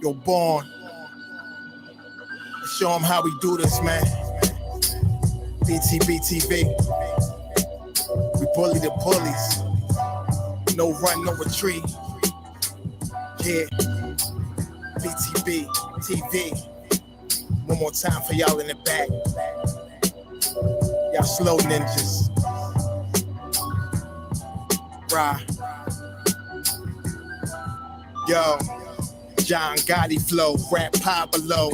Yo, Born. Show them how we do this, man. Btbtv. We bully the bullies. No run, no retreat. Yeah. Btbtv. One more time for y'all in the back. Y'all slow ninjas. Rah. Yo. John Gotti flow, rap Pablo.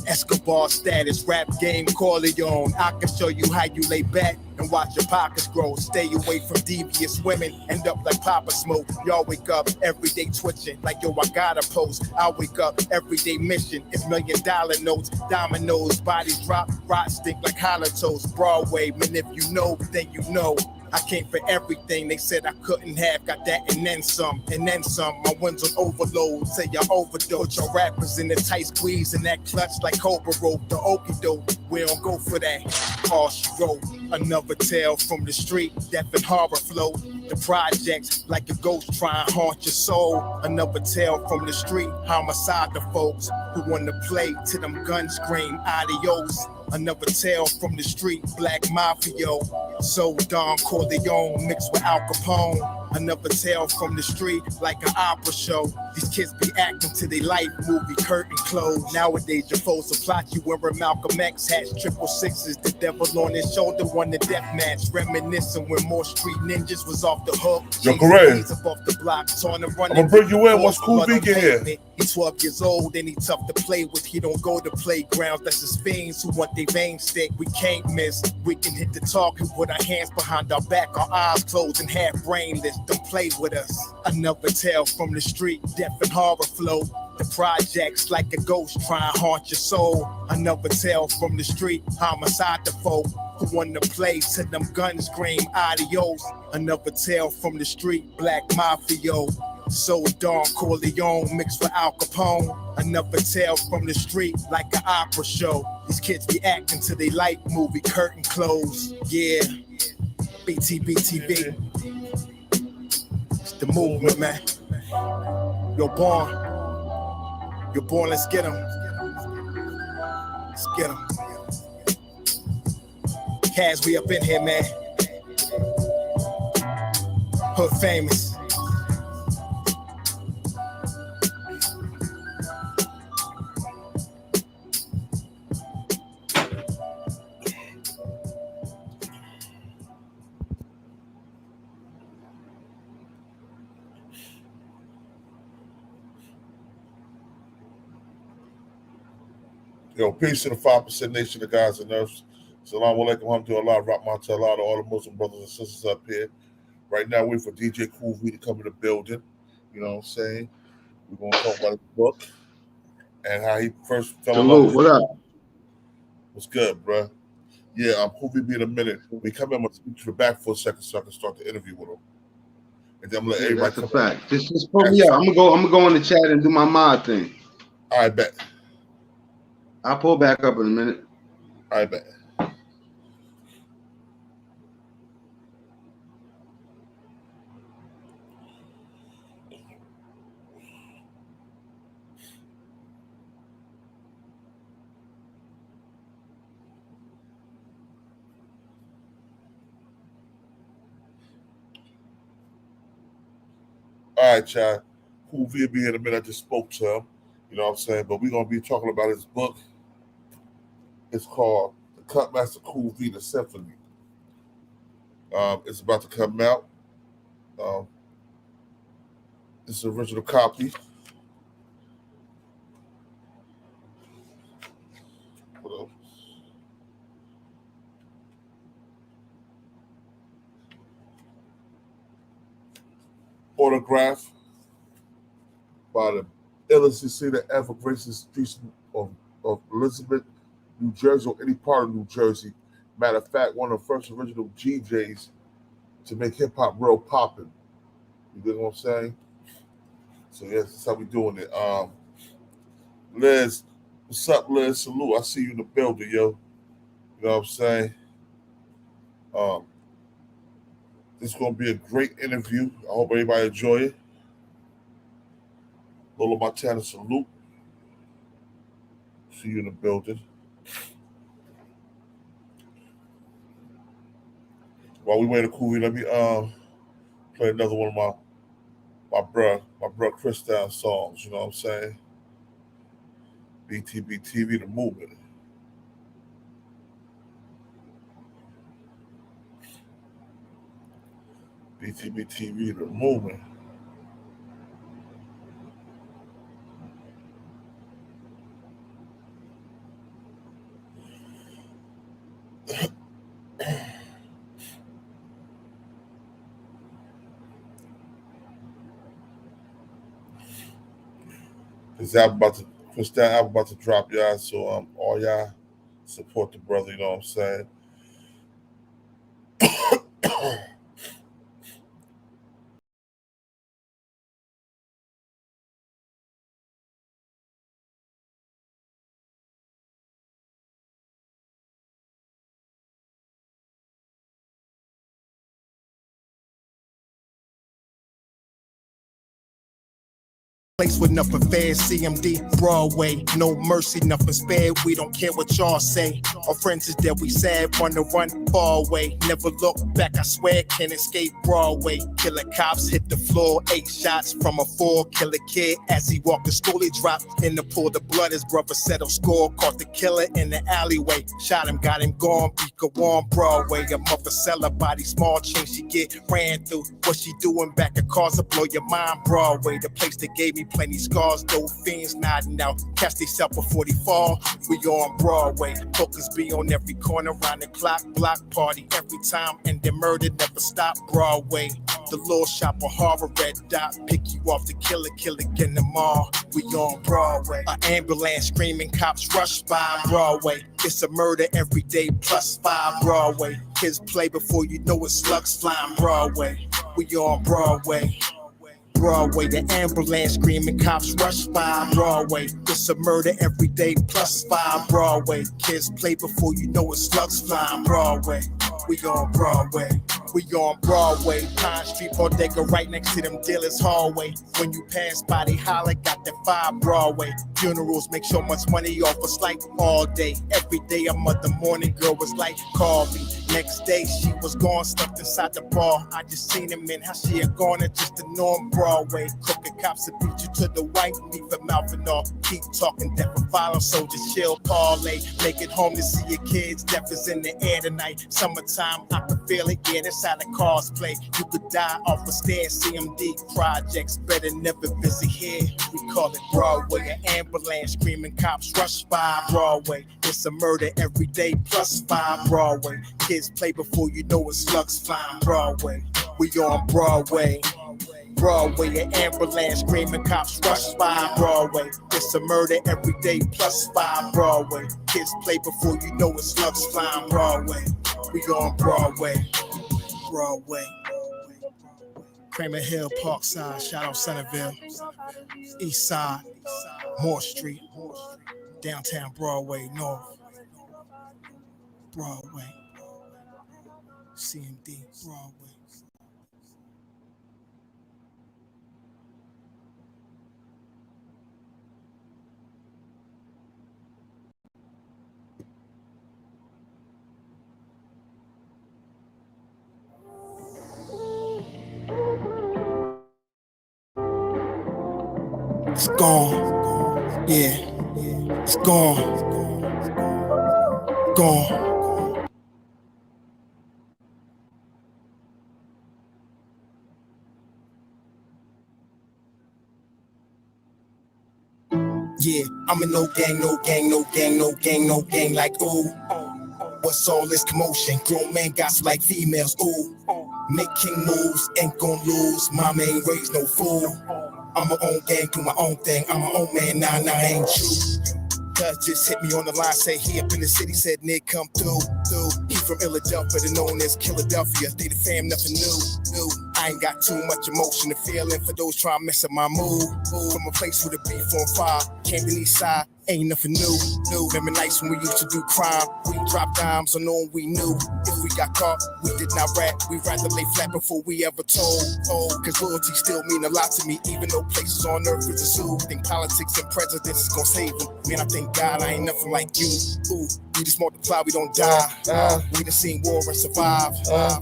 Escobar status, rap game Corleone. I can show you how you lay back and watch your pockets grow. Stay away from devious women, end up like Papa Smoke. Y'all wake up every day twitching, like yo, I gotta post. I wake up everyday mission, it's $1 million notes, dominoes, bodies drop, rot stink like holocaust. Broadway, man, if you know, then you know. I came for everything they said I couldn't have, got that and then some, and then some. My wins on overload, say y'all overdose. Your rappers in the tight squeeze and that clutch like Cobra rope. The okie doke, we don't go for that. All she wrote, another tale from the street, death and horror flow. The projects like a ghost try and haunt your soul. Another tale from the street, homicide the folks who want to play to them guns scream adios. Another tale from the street, black mafia. So Don Corleone mixed with Al Capone. Another tale from the street, like an opera show. These kids be acting to their life movie curtain closed. Nowadays your foes will plot you wearing Malcolm X hats, 666. The devil on his shoulder won the death match. Reminiscing when more street ninjas was off the hook. Yo, correct. Up off the block, I'm gonna bring you in once Cool V get here. He's 12 years old and he tough to play with. He don't go to playgrounds. That's his fiends who want their veins stick. We can't miss. We can hit the target with our hands behind our back, our eyes closed and half brainless. Don't play with us. Another tale from the street, death and horror flow. The projects like a ghost try and haunt your soul. Another tale from the street, homicide the folk who want to play to them guns scream adios. Another tale from the street, black mafia. So Don Corleone mixed with Al Capone. Another tale from the street, like an opera show. These kids be acting to they like movie curtain closed. Yeah, Btbtv. It's the movement, man. You're born. You're born, let's get them. Let's get them. Kaz, we up in here, man. Hood famous. Yo, peace to the 5% nation of guys and nurses. Salam alaikum, alhamdulillah, rahmatullah to all the Muslim brothers and sisters up here. Right now, waiting for DJ Cool V to come in the building. You know what I'm saying? We're going to talk about his book and how he first fell in love with what up? What's good, bro? Yeah, Cool V be in a minute. We come in, I'm going to speak to the back for a second so I can start the interview with him. And then I'm going to let everybody come back. Just pull me up. I'm gonna go in the chat and do my mod thing. I bet. I'll pull back up in a minute. I bet. All right, y'all. Cool V will be here in a minute. I just spoke to him. You know what I'm saying? But we're going to be talking about his book. It's called The Cutmaster Cool V, The Symphony. It's about to come out. This is an original copy. What else? Autograph by the illest singer ever graced the streets of Elizabeth, New Jersey, or any part of New Jersey. Matter of fact, one of the first original DJs to make hip hop real popping. You get what I'm saying? So yes, that's how we doing it. Liz, what's up, Liz? Salute. I see you in the building, yo. You know what I'm saying? This is going to be a great interview. I hope everybody enjoy it. Lola Montana, salute. See you in the building. While we wait a cool, let me play another one of my bruh Chris Down songs. You know what I'm saying? Btbtv, the movement. Btbtv, the movement. This Chris Down album about to drop, y'all. So all y'all support the brother. You know what I'm saying? Place with nothing fair, CMD, Broadway, no mercy, nothing spared. We don't care what y'all say. Our friends is dead, we sad, wanna run far away. Never look back, I swear, can't escape Broadway. Killer cops hit the floor, 8 shots from a 4. Killer kid as he walked to school, he dropped in the pool. The blood, his brother settled score. Caught the killer in the alleyway. Shot him, got him gone, beat go on Broadway. A mother sell her body, small change she get ran through. What she doing back of cars to blow your mind, Broadway. The place that gave me plenty scars, dope fiends nodding out. Catch theyself before they fall. We on Broadway. Focus be on every corner, round the clock. Block party every time, and the murder never stop. Broadway. The little shop of horror, red dot. Pick you off the killer in the mall. We on Broadway. An ambulance screaming, cops rush by Broadway. It's a murder every day, +5 Broadway. Kids play before you know it, slugs flying Broadway. We on Broadway. Broadway, the ambulance screaming, cops rush by Broadway. It's a murder every day, +5 Broadway. Kids play before you know it, slugs flying Broadway. We on Broadway. We on Broadway, Pine Street, Bodega, right next to them dealers' hallway. When you pass by, they holler, got the 5 Broadway. Funerals make so much money off us like all day. Every day a mother morning girl was like, call me. Next day she was gone, stuffed inside the bar. I just seen him in how she had gone and just the norm Broadway. Crooked cops that beat you to the white, leave a mouth and all. Keep talking, death and violence, so just chill, parlay. Make it home to see your kids, death is in the air tonight. Summertime, I can feel it, yeah, that's how the cars play. You could die off a stairs, CMD projects, better never visit here. We call it Broadway, an ambulance screaming, cops rush by Broadway. It's a murder every day, +5 Broadway. Kids play before you know it, slugs flying Broadway. We on Broadway. Broadway, an ambulance screaming, cops rush by Broadway. It's a murder every day, +5 Broadway. Kids play before you know it, slugs flying Broadway. We on Broadway. Broadway. Kramer Hill, Parkside, shout out Centerville. East Side, Moore Street, downtown Broadway, North. Broadway. CMD, Broadway. It's gone, yeah, it's gone, gone. Yeah, I'm in no gang, no gang, no gang, no gang, no gang, like ooh. What's all this commotion? Grown men got like females, ooh. Making moves, ain't gon' lose, mama ain't raised no fool. I'm my own gang, do my own thing, I'm my own man, nah, ain't true. Cuz just hit me on the line, say he up in the city, said Nick come through. He from Philadelphia, they're known as Philadelphia, they the fam, nothing new. I ain't got too much emotion to feel in for those trying to mess up my mood. From a place with a beef on fire, came to the east side, ain't nothing new. Remember nights when we used to do crime, we dropped dimes on no one we knew. If we we got caught, we did not rap. We rather lay flat before we ever told. Oh, cause loyalty still mean a lot to me, even though places on earth is a zoo. Think politics and presidents is gonna save them. Man, I thank God I ain't nothing like you. Ooh, we just multiply, we don't die. We done seen war and survive.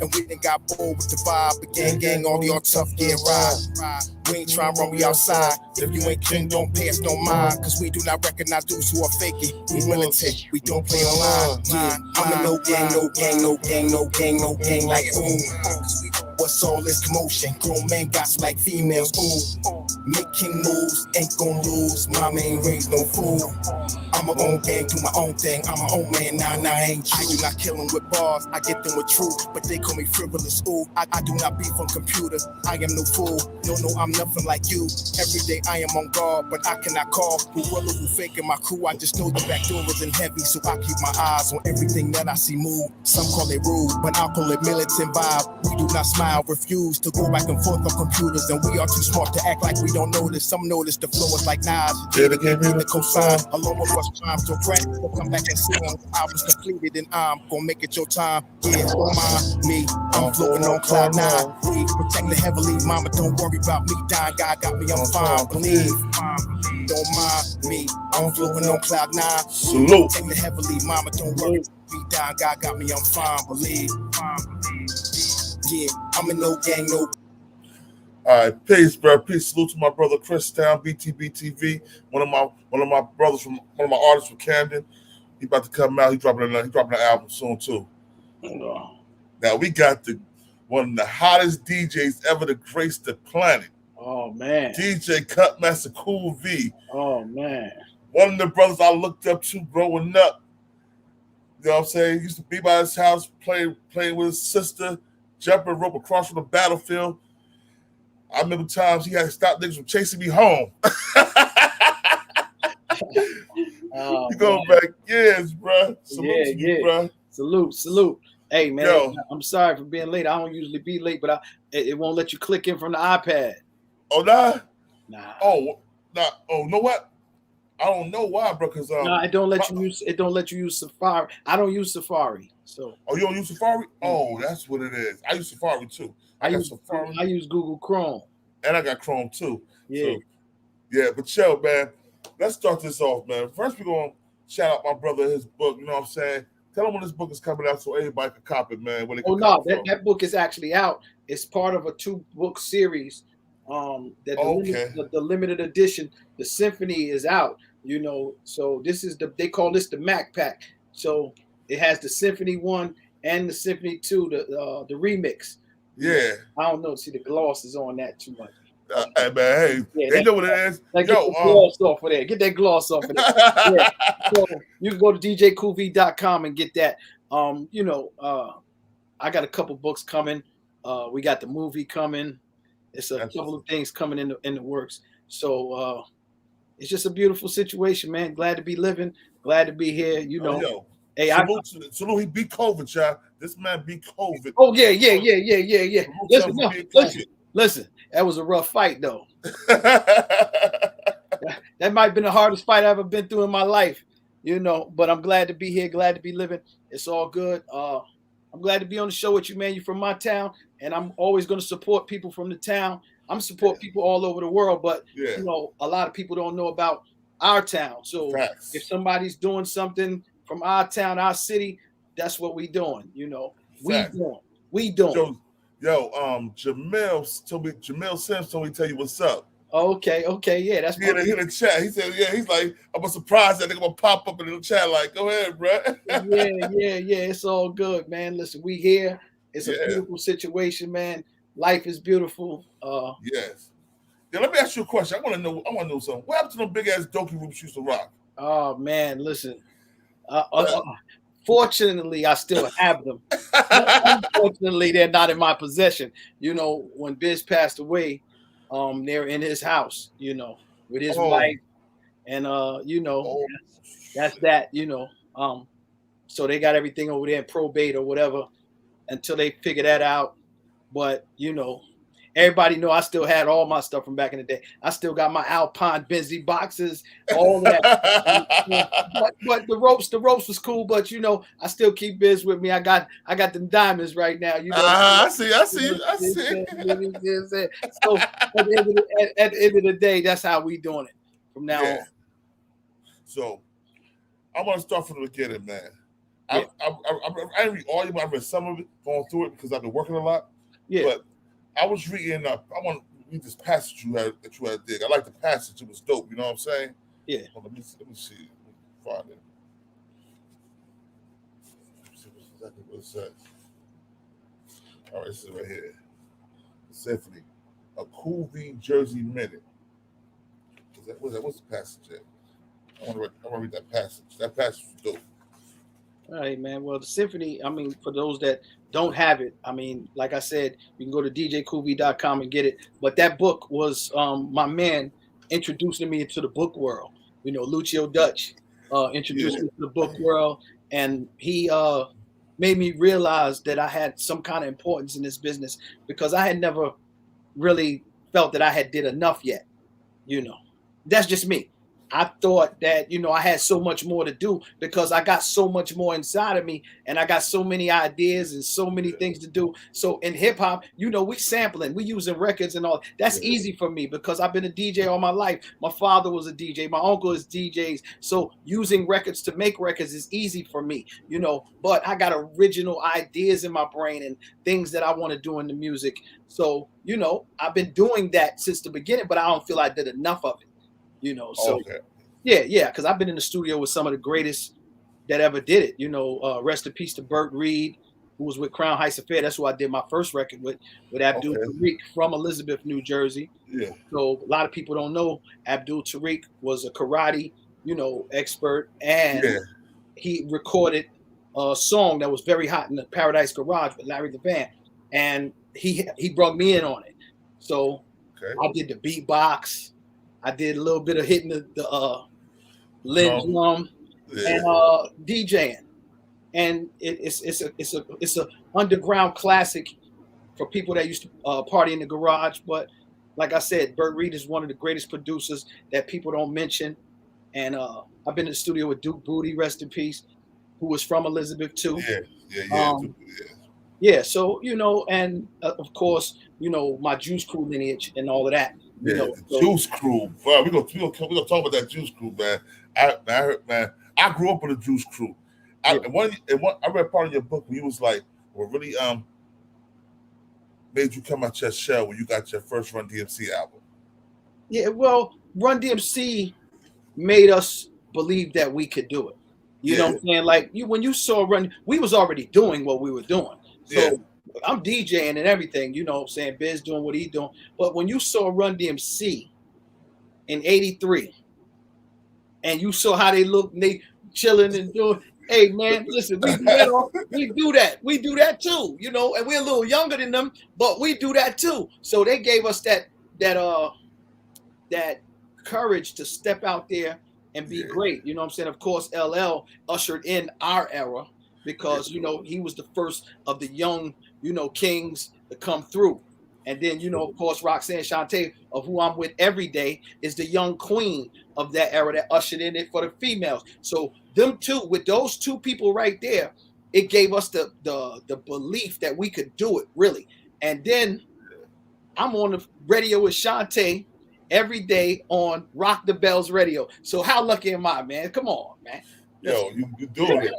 And we done got bored with the vibe. The gang, all y'all tough, yeah, ride. We ain't trying to run, we outside. If you ain't king, don't pay us no mind. Cause we do not recognize those who are faking. We militant, we don't play online. Yeah, I'm a no gang, no gang, no gang, no gang, no gang like ooh. What's all this commotion? Grown men got like females, ooh. Making moves, ain't gon' lose. Mama ain't raised no fool. I'm my own gang, do my own thing. I'm my own man, nah, I ain't true. I do not kill them with bars, I get them with truth. But they call me frivolous, ooh. I do not beef on computers, I am no fool. No, I'm nothing like you. Every day I am on guard, but I cannot call. Whoever who faking my crew, I just know the back door isn't heavy. So I keep my eyes on everything that I see move. Some call it rude, but I'll call it militant vibe. We do not smile, refuse to go back and forth on computers. And we are too smart to act like we don't notice. Some notice the flow is like Nas. Daddy Kane the cosign, along with us prime. So Brett will come back and see when I was completed, and I'm gonna make it your time. Yeah, don't mind me, I'm floating on cloud nine. We protect the heavily, mama, don't worry about me dying. God got me, I'm fine. Believe, don't mind me, I'm floating on cloud nine. Salute. Protect the heavily, mama, don't worry about me dying. God got me, I'm fine. Believe, yeah, I'm in no gang, no. All right, peace, bro. Peace. Salute to my brother Chris Town, Btbtv. One of my brothers from one of my artists from Camden. He about to come out. He dropping an album soon too. Now we got one of the hottest DJs ever to grace the planet. Oh man, DJ Cutmaster Cool V. Oh man, one of the brothers I looked up to growing up. You know what I'm saying? He used to be by his house, playing with his sister, jumping rope across from the battlefield. I remember times he had to stop niggas from chasing me home. You go back years, bro. Salute to you, bro. Salute. Hey, man, yo. I'm sorry for being late. I don't usually be late, but it won't let you click in from the iPad. Oh, nah? Nah. Oh, nah. Oh, you know what? I don't know why, bro, because no, it don't let you use Safari. I don't use Safari. So you don't use Safari? Oh, that's what it is. I use Safari too. I use Safari. I use Google Chrome. And I got Chrome too. Yeah. So, yeah, but yo, man, let's start this off, man. First, we're gonna shout out my brother, his book, you know what I'm saying? Tell him when this book is coming out so everybody can cop it, man. That book is actually out. It's part of a 2-book series. The limited edition, the Symphony is out, you know. So this is they call this the Mac Pack. So it has the Symphony 1 and the Symphony 2, the remix. Yeah. I don't know. See, the gloss is on that too much. Hey, man, they know what it is. Get the gloss off of there. Get that gloss off of there. Yeah. So you can go to djcoolv.com and get that. I got a couple books coming. We got the movie coming. It's a couple of things coming in the works. So it's just a beautiful situation, man. Glad to be living. Glad to be here. You know. Hey, salute, he beat COVID, y'all. This man beat COVID. Oh, yeah. Listen. That was a rough fight, though. That might have been the hardest fight I've ever been through in my life, you know. But I'm glad to be here, glad to be living. It's all good. I'm glad to be on the show with you, man. You're from my town, and I'm always going to support people from the town. I'm support people all over the world, but you know, a lot of people don't know about our town. So if somebody's doing something from our town, our city, that's what we doing. You know, we doing. Jamel Sims told me to tell you what's up. Okay, yeah, that's in the chat. He said, he's like, I'm surprised that they're gonna pop up in the chat. Like, go ahead, bro. yeah, it's all good, man. Listen, we here. It's a beautiful situation, man. Life is beautiful. Yes. Yeah, let me ask you a question. I want to know something. What happened to them big ass donkey rooms used to rock? Oh man, listen. Fortunately, I still have them. Unfortunately, they're not in my possession. You know, when Biz passed away, they're in his house, you know, with his wife. And that's that, you know. So they got everything over there in probate or whatever until they figure that out. But, you know, everybody know I still had all my stuff from back in the day. I still got my Alpine Benzie boxes, all that. but the ropes was cool. But you know, I still keep Biz with me. I got them diamonds right now. You know, I see. So at the end of the day, that's how we doing it from now on. So I want to start from the beginning, man. I didn't read all of it, but I read some of it, going through it because I've been working a lot. Yeah. But I was reading. I want to read this passage that you had dig. I like the passage. It was dope. You know what I'm saying? Yeah. Well, let me see. Let me find it. Let me see exactly what it says. All right, this is right here. Symphony, a Cool V Jersey minute. What's the passage at? I want to read that passage. That passage was dope. All right, man. Well, the symphony, I mean, for those that don't have it, I mean, like I said, you can go to djcoolv.com and get it. But that book was my man introducing me into the book world. You know, Lucio Dutch introduced me to the book world, and he made me realize that I had some kind of importance in this business because I had never really felt that I had did enough yet. You know, that's just me. I thought that, you know, I had so much more to do because I got so much more inside of me and I got so many ideas and so many things to do. So in hip hop, you know, we sampling, we using records and all. That's easy for me because I've been a DJ all my life. My father was a DJ. My uncle is DJs. So using records to make records is easy for me, you know, but I got original ideas in my brain and things that I want to do in the music. So, you know, I've been doing that since the beginning, but I don't feel I did enough of it. You know, so yeah, because I've been in the studio with some of the greatest that ever did it. You know, rest in peace to Burt Reed, who was with Crown Heights Affair. That's who I did my first record with Abdul Tariq from Elizabeth, New Jersey. Yeah. So a lot of people don't know Abdul Tariq was a karate, you know, expert, and he recorded a song that was very hot in the Paradise Garage with Larry the Band, and he brought me in on it. So I did the beatbox. I did a little bit of hitting the lid drum and DJing, and it's a underground classic for people that used to party in the garage. But like I said, Burt Reed is one of the greatest producers that people don't mention. And I've been in the studio with Duke Booty, rest in peace, who was from Elizabeth too. Yeah. So you know, and of course, you know, my Juice Crew lineage and all of that. You know, Juice Crew. Well, we're gonna talk about that Juice Crew, man. I grew up with a Juice Crew. I read part of your book where you was like, what really made you come out your shell when you got your first Run DMC album. Yeah, well, Run DMC made us believe that we could do it. You know what I'm saying? Like when you saw Run, we was already doing what we were doing. So I'm DJing and everything, you know what I'm saying? Biz doing what he doing. But when you saw Run DMC in 83 and you saw how they look and they chilling and doing, hey man, listen, we do that. We do that too, you know, and we're a little younger than them, but we do that too. So they gave us that courage to step out there and be great. You know what I'm saying? Of course, LL ushered in our era because, you know, he was the first of the young, you know, kings to come through. And then, you know, of course, Roxanne Shante, of who I'm with every day, is the young queen of that era that ushered in it for the females. So them two, with those two people right there, it gave us the belief that we could do it, really. And then I'm on the radio with Shante every day on Rock the Bells radio. So how lucky am I, man? Come on, man. Yo, you doing it.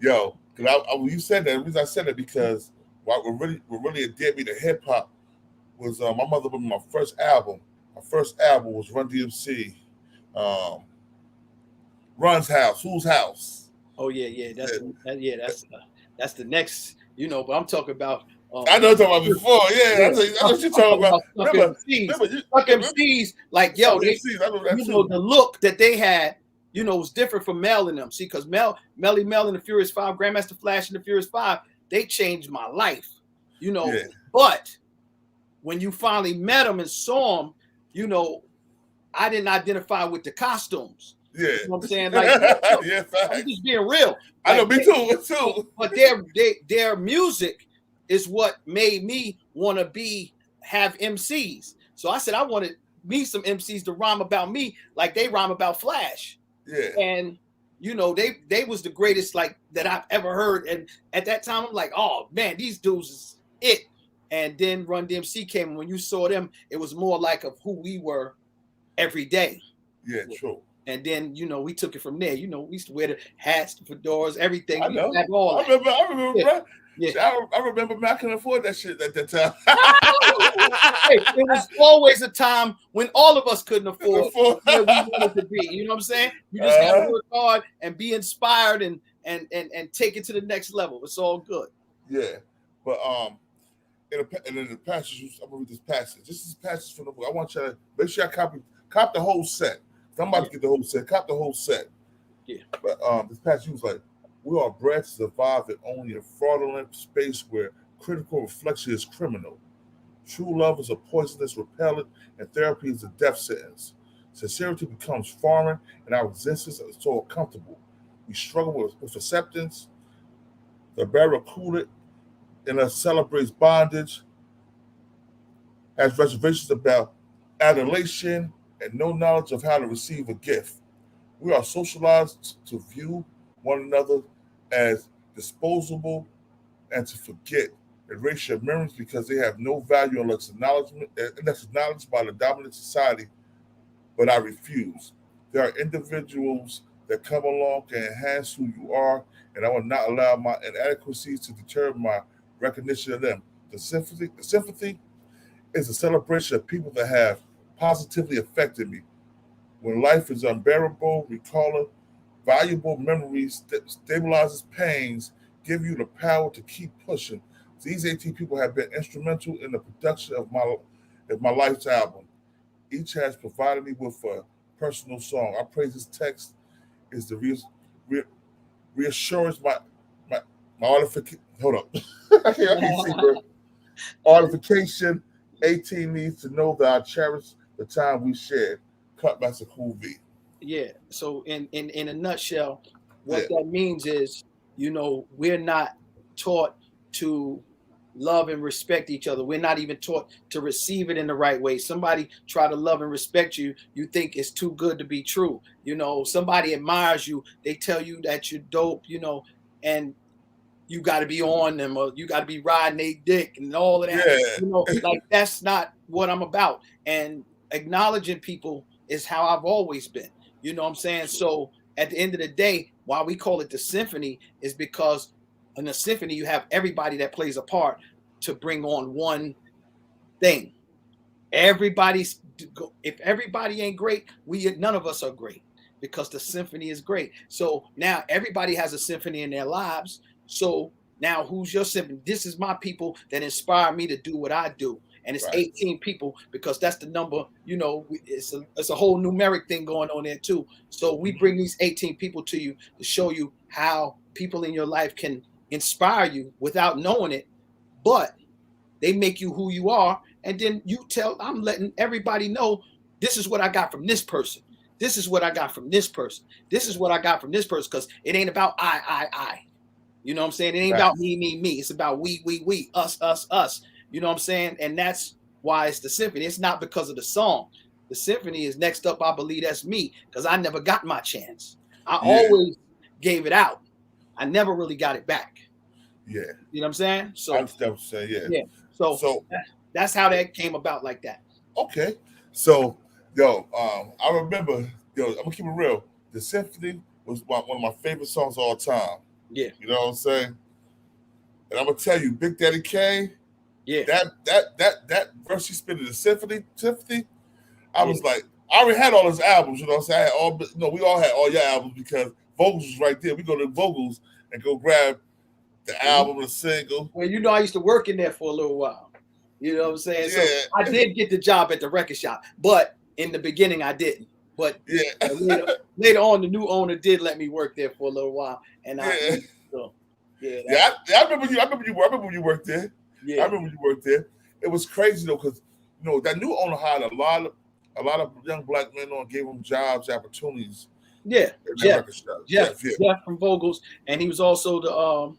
Yo, because when you said that, the reason I said it because what really endeared me to hip hop was my mother with my first album. My first album was Run DMC, Run's House, Whose House? Oh yeah. That's the next, you know. But I'm talking about. I know what you're talking about before. Yeah, I know what you're talking about. Fuck MCs, like yo, you know the look that they had. You know, it was different from Mel and them. See, because Melly Mel and the Furious Five, Grandmaster Flash and the Furious Five, they changed my life. You know, but when you finally met them and saw them, you know, I didn't identify with the costumes. Yeah, you know what I'm saying? Like, I'm just being real. Like, I know, me too. But their music is what made me want to be have MCs. So I said I wanted me some MCs to rhyme about me like they rhyme about Flash. Yeah. And you know, they was the greatest like that I've ever heard. And at that time, I'm like, oh man, these dudes is it. And then Run DMC came, and when you saw them, it was more like of who we were every day. Yeah, true. And then, you know, we took it from there. You know, we used to wear the hats, the fedoras, everything. I know. All I remember, yeah. bro. Yeah. I remember man, I couldn't afford that shit at that time. Hey, it was always a time when all of us couldn't afford where we wanted to be. You know what I'm saying? You just gotta work hard and be inspired and take it to the next level. It's all good. Yeah, but in the passage, I'm gonna read this passage. This is passage from the book. I want you to make sure I cop the whole set. I'm about to get the whole set. Cop the whole set. Yeah. But this passage was like, we are bred to survive in only a fraudulent space where critical reflection is criminal. True love is a poisonous repellent, and therapy is a death sentence. Sincerity becomes foreign, and our existence is so uncomfortable. We struggle with acceptance. The barracuda in us celebrates bondage, has reservations about adulation, and no knowledge of how to receive a gift. We are socialized to view one another as disposable and to forget, erase your memories because they have no value unless acknowledged by the dominant society, but I refuse. There are individuals that come along and enhance who you are, and I will not allow my inadequacies to deter my recognition of them. The sympathy is a celebration of people that have positively affected me. When life is unbearable, recalling valuable memories stabilizes pains, give you the power to keep pushing. These 18 people have been instrumental in the production of my life's album. Each has provided me with a personal song. I pray this text is the reassurance my artification. Hold up. I can't see, bro. Artification. 18 needs to know that I cherish the time we shared. Cut Master Cool V. Yeah. So in a nutshell, what that means is, you know, we're not taught to love and respect each other. We're not even taught to receive it in the right way. Somebody try to love and respect you, you think it's too good to be true. You know, somebody admires you, they tell you that you're dope, you know, and you got to be on them, or you got to be riding their dick and all of that. Yeah. You know, like that's not what I'm about. And acknowledging people is how I've always been. You know what I'm saying? So at the end of the day, why we call it the symphony is because in the symphony you have everybody that plays a part to bring on one thing. If everybody ain't great, none of us are great because the symphony is great. So now everybody has a symphony in their lives. So now who's your symphony? This is my people that inspire me to do what I do. And it's 18 people because that's the number, you know, it's a whole numeric thing going on there too. So we bring these 18 people to you to show you how people in your life can inspire you without knowing it, but they make you who you are. And then I'm letting everybody know, this is what I got from this person. This is what I got from this person. This is what I got from this person. Because it ain't about I. You know what I'm saying? It ain't about me. It's about we, us. You know what I'm saying? And that's why it's the symphony. It's not because of the song. The symphony is next up. I believe that's me because I never got my chance. I always gave it out. I never really got it back. Yeah. You know what I'm saying? So I understand what you're saying. Yeah. So that's how that came about like that. Okay. So, I remember, I'm going to keep it real. The symphony was one of my favorite songs of all time. Yeah. You know what I'm saying? And I'm going to tell you, Big Daddy Kane, that verse he spit in the symphony, I was like, I already had all his albums, you know what I'm saying? We all had all your albums because Vocals was right there. We go to Vocals and go grab the album, the single. Well, you know, I used to work in there for a little while. You know what I'm saying? Yeah. So I did get the job at the record shop, but in the beginning I didn't. But later on, the new owner did let me work there for a little while, and I remember you. I remember you worked there. Yeah, I remember you worked there. It was crazy though, because that new owner hired a lot of young black men on, gave them jobs, opportunities. Yeah, Jeff from Vocals, and he was also the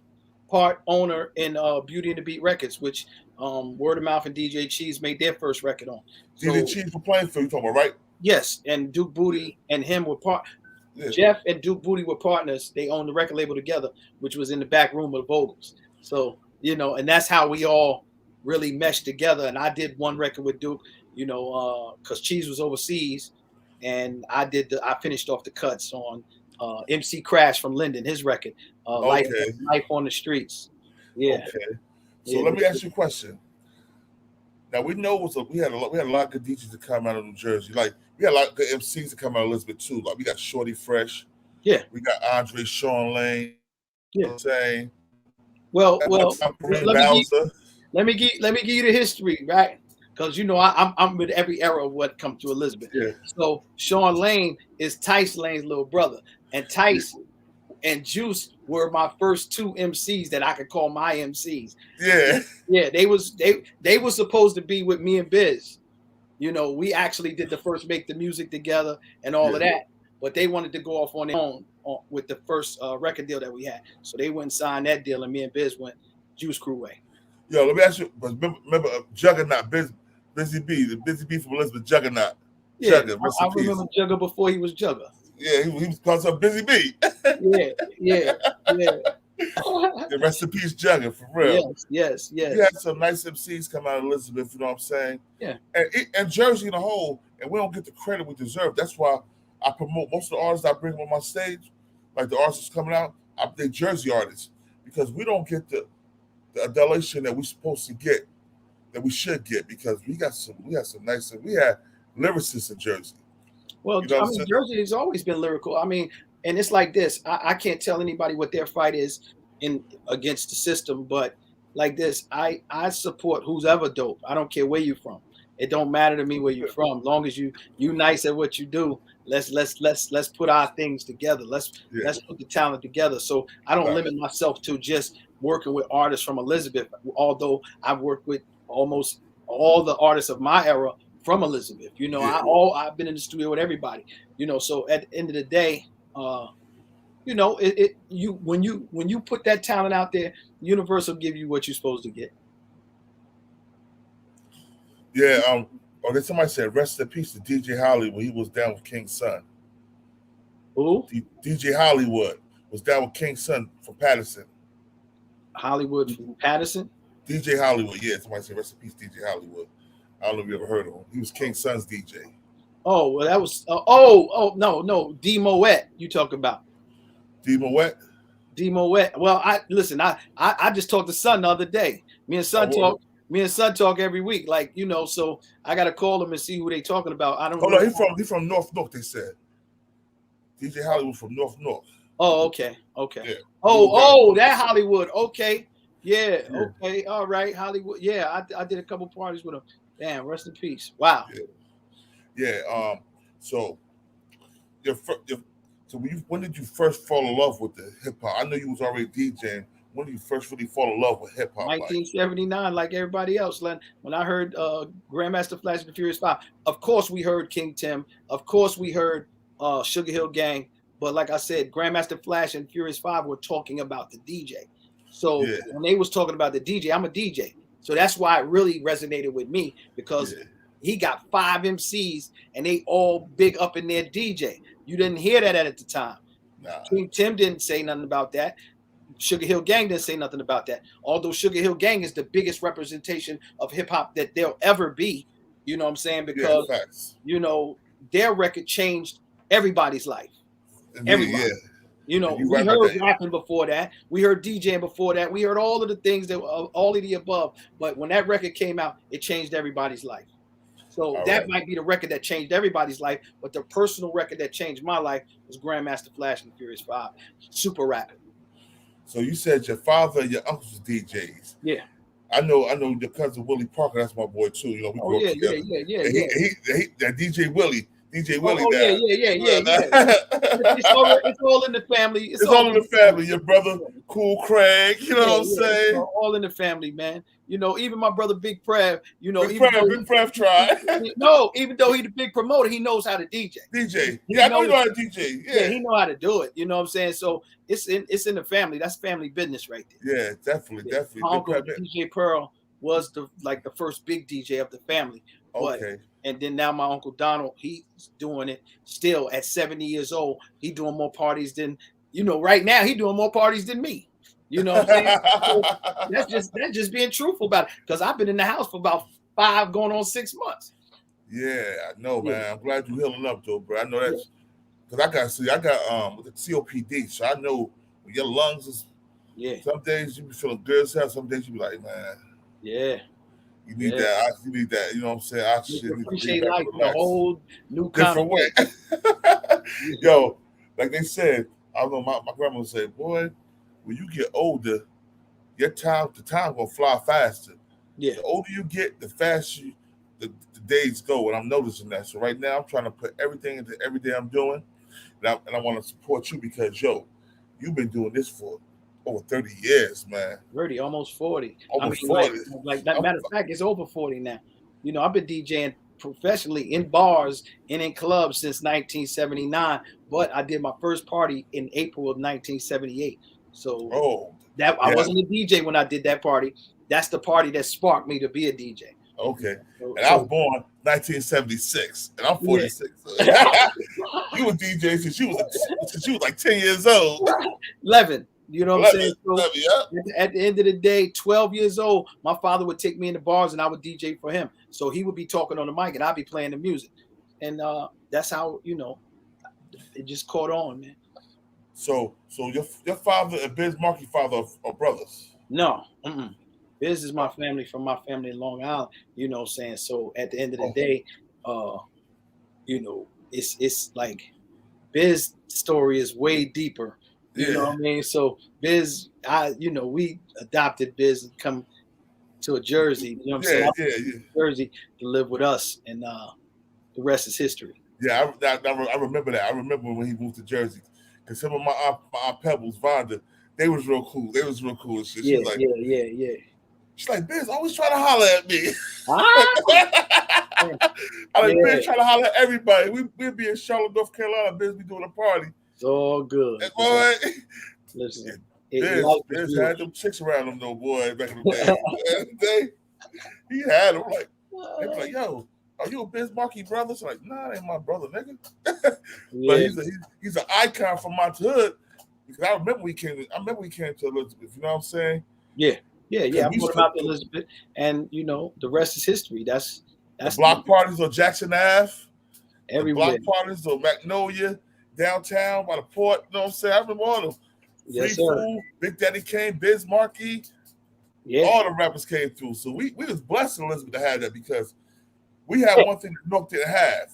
part owner in Beauty and the Beat Records, which Word of Mouth and DJ Cheese made their first record on. So, DJ Cheese for playing for you talking about, right? Yes, and Duke Booty and him were Jeff and Duke Booty were partners. They owned the record label together, which was in the back room of the Vogels. So, and that's how we all really meshed together. And I did one record with Duke, because Cheese was overseas, and I finished off the cuts on MC Crash from Linden, his record, Life on the Streets. Yeah. Okay. So let me ask you a question. Now we know we had a lot of good DJs to come out of New Jersey. Like we had a lot of good MCs to come out of Elizabeth too. Like we got Shorty Fresh. Yeah. We got Andre Sean Lane. Yeah. You know what I'm saying? Well, let me give you the history, right? Because I'm with every era of what comes to Elizabeth. Yeah. So Sean Lane is Tice Lane's little brother, and Tice and Juice were my first two MCs that I could call my MCs. Yeah. Yeah, they were supposed to be with me and Biz. We actually did the first Make the Music together and all of that, but they wanted to go off on their own with the first record deal that we had. So they went and signed that deal, and me and Biz went Juice Crew way. Yo, let me ask you, remember Juggernaut, Busy B, the Busy B from Elizabeth, Juggernaut. Yeah, I remember Jugger before he was Jugger. Yeah, he was called some Busy B. Yeah. Rest in peace, Jugger, for real. Yes. We had some nice MCs come out of Elizabeth, you know what I'm saying? Yeah. And Jersey in a whole, and we don't get the credit we deserve. That's why I promote most of the artists I bring on my stage, like the artists coming out, they're Jersey artists, because we don't get the adulation that we're supposed to get, that we should get, because we had lyricists in Jersey. Well, Jersey has always been lyrical. And it's like this. I can't tell anybody what their fight is against the system, but like this, I support who's ever dope. I don't care where you're from. It don't matter to me where you're from. As long as you nice at what you do, let's put our things together. Let's put the talent together. So I don't limit myself to just working with artists from Elizabeth, although I've worked with almost all the artists of my era from Elizabeth. I've been in the studio with everybody. So at the end of the day, when you put that talent out there, the universe will give you what you're supposed to get. Yeah. Then somebody said, rest in peace to DJ Hollywood. He was down with King's son. Who? DJ Hollywood was down with King's son from Patterson. Hollywood from Patterson? DJ Hollywood, yeah. Somebody said, rest in peace, DJ Hollywood. I don't know if you ever heard of him. He was King's son's DJ. Oh, well, that was no, D Moet you talking about. D Moet? D Moet. Well, I just talked to Son the other day. Me and Son talk every week, so I gotta call them and see who they talking about. I don't know. He's from North, they said. DJ Hollywood from North. Oh, okay. Yeah. Oh, that Hollywood. Okay. Yeah. Okay. All right. Hollywood. Yeah, I did a couple parties with him. Damn, rest in peace. Wow. Yeah. So when did you first fall in love with the hip hop? I know you was already DJing. When did you first really fall in love with hip hop? 1979, like everybody else. When I heard Grandmaster Flash and the Furious 5, of course we heard King Tim. Of course we heard Sugar Hill Gang. But like I said, Grandmaster Flash and Furious 5 were talking about the DJ. So when they was talking about the DJ, I'm a DJ. So that's why it really resonated with me, because he got 5 MCs and they all big up in their DJ. You didn't hear that at the time. Nah. King Tim didn't say nothing about that. Sugar Hill Gang didn't say nothing about that. Although Sugar Hill Gang is the biggest representation of hip hop that there'll ever be. You know what I'm saying? Because their record changed everybody's life. Everybody. We heard rapping before that. We heard DJing before that. We heard all of the things all of the above. But when that record came out, it changed everybody's life. So that might be the record that changed everybody's life. But the personal record that changed my life was Grandmaster Flash and the Furious 5. Super rapping. So you said your father and your uncles were DJs. Yeah. I know your cousin Willie Parker, that's my boy too. We grew up together. Yeah. That DJ Willie DJ Willie Oh now. yeah. It's all in the family. It's all in the family. Your brother, Cool Craig. You know what I'm saying? It's all in the family, man. You know, even my brother Big Prev. You know, Big Prev tried. No, even though he's the big promoter, he knows how to DJ. Yeah, I know you know how to DJ. Yeah, he know how to do it. You know what I'm saying? So it's in the family. That's family business right there. Yeah, definitely. My uncle DJ Pearl was the first big DJ of the family. Okay. And then now my Uncle Donald, he's doing it still at 70 years old. He doing more parties than, right now he doing more parties than me. You know what I'm saying? So that's just being truthful about it. Because I've been in the house for about 5 going on 6 months. Yeah, I know, man. I'm glad you're healing up though, bro. I know that's because I got the COPD, so I know when your lungs is some days you be feeling good as hell, some days you be like, man. Yeah. You need that. You need that. You know what I'm saying? You appreciate life in a whole new different way. Yo, like they said, I don't know. My grandma would say, "Boy, when you get older, the time gonna fly faster. Yeah. The older you get, the faster the days go." And I'm noticing that. So right now, I'm trying to put everything into every day I'm doing, and I want to support you because you've been doing this for over 30 years, man. 30, almost 40. Almost 40. Like that matter of fact, it's over 40 now. I've been DJing professionally in bars and in clubs since 1979, but I did my first party in April of 1978. So I wasn't a DJ when I did that party. That's the party that sparked me to be a DJ. Okay. I was born 1976, and I'm 46. Yeah. You were DJ since you was like 10 years old. 11. You know what I'm saying? So 11, yeah. At the end of the day, 12 years old, my father would take me in the bars and I would DJ for him. So he would be talking on the mic and I'd be playing the music. And that's how, it just caught on, man. So your father and Biz Markie father are brothers? No. Biz is my family from my family in Long Island, you know what I'm saying? So at the end of the day, it's like Biz story is way deeper. You know what I mean? So Biz, we adopted Biz and come to a Jersey. You know what I'm saying? Jersey to live with us, and the rest is history. Yeah, I remember that. I remember when he moved to Jersey, because some of my aunt Pebbles, Vonda, they was real cool. They was real cool. She's like, She's like, Biz always trying to holler at me. I'm like, Biz trying to holler at everybody. We'd be in Charlotte, North Carolina. Biz be doing a party. It's all good. And boy, listen, Biz had them chicks around him though, boy, back in the day. He had them like, they be like, yo, are you a Biz Markie brother? So like, nah, that ain't my brother, nigga. But he's an icon from my hood. Because I remember we came to Elizabeth, you know what I'm saying? Yeah. I brought him out to Elizabeth, and the rest is history. That's the block parties on Jackson Ave, everywhere. The block parties on Magnolia, downtown by the port. You know what I'm saying? I remember all of them. Yes, Free Food, Big Daddy Kane, Biz Markie. Yeah, all the rappers came through. So we was blessed in Elizabeth to have that, because we had one thing that North didn't have.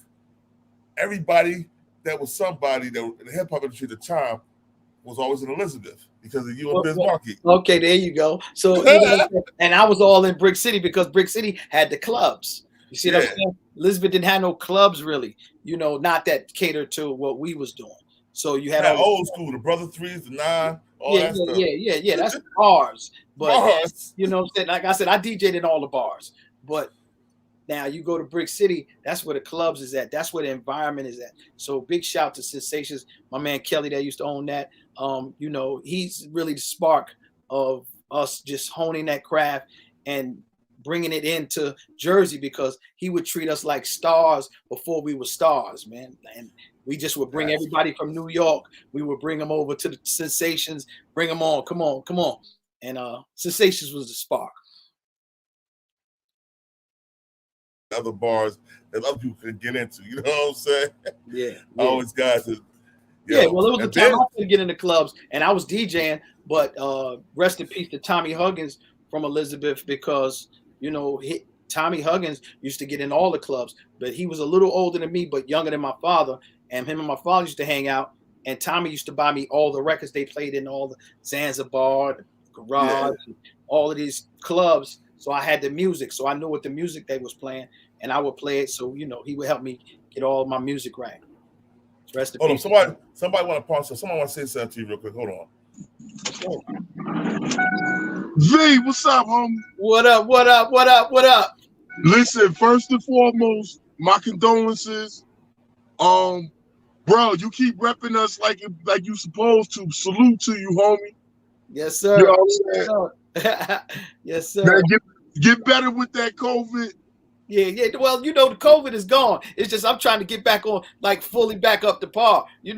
Everybody that was somebody that in the hip hop industry at the time was always in Elizabeth because of you and Biz Markie. Okay, there you go. So and I was all in Brick City because Brick City had the clubs. You see what I'm saying? Elizabeth didn't have no clubs really, not that catered to what we was doing. So you had all old school, the Brother Threes, the Nine, all that stuff. Yeah. That's bars. But bars. You know what I'm saying? Like I said, I DJ'd in all the bars. But now you go to Brick City, that's where the clubs is at. That's where the environment is at. So big shout to Sensations. My man Kelly that used to own that. He's really the spark of us just honing that craft and bringing it into Jersey, because he would treat us like stars before we were stars, man. And we just would bring everybody from New York. We would bring them over to the Sensations, bring them on. Come on. And Sensations was the spark. Other bars that other people could get into, you know what I'm saying? Yeah. Always got to. Well, it was the time I couldn't get into clubs, and I was DJing. But rest in peace to Tommy Huggins from Elizabeth, because Tommy Huggins used to get in all the clubs, but he was a little older than me, but younger than my father. And him and my father used to hang out. And Tommy used to buy me all the records they played in all the Zanzibar, the Garage, and all of these clubs. So I had the music, so I knew what the music they was playing, and I would play it. So he would help me get all my music right. Rest in Hold on, peace. somebody want to pause. Somebody want to say something to you real quick. Hold on. V, what's up, homie? What up? What up? What up? What up? Listen, first and foremost, my condolences. Bro, you keep repping us like you supposed to. Salute to you, homie. Yes, sir. You know what I'm saying? Yes, sir. Man, get better with that COVID. Yeah. Well, the COVID is gone. It's just I'm trying to get back on, like fully back up to par. I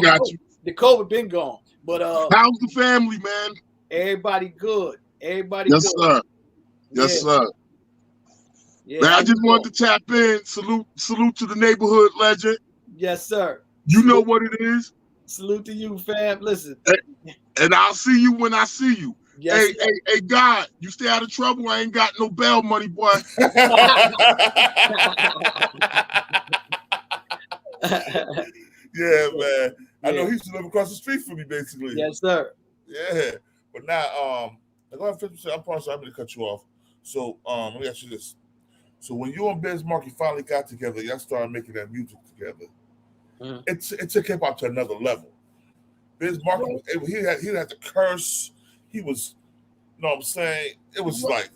got you. The COVID been gone, but how's the family, man? Everybody good. Everybody yes, good. Sir. Yes, sir. Yeah. Man, I just wanted to tap in. Salute to the neighborhood legend. Yes, sir. You know what it is. Salute to you, fam. Listen. And I'll see you when I see you. Yes, hey, God, you stay out of trouble. I ain't got no bail money, boy. Yeah, man. I know he used to live across the street from me, basically. Yes, sir. Yeah. But now, go ahead, 50%. I'm sorry, I'm going to cut you off. So, let me ask you this. So, when you and Biz Markie finally got together, y'all started making that music together. Mm-hmm. It took hip hop to another level. Biz Markie was able, he had to curse. He was, you know what I'm saying? It was like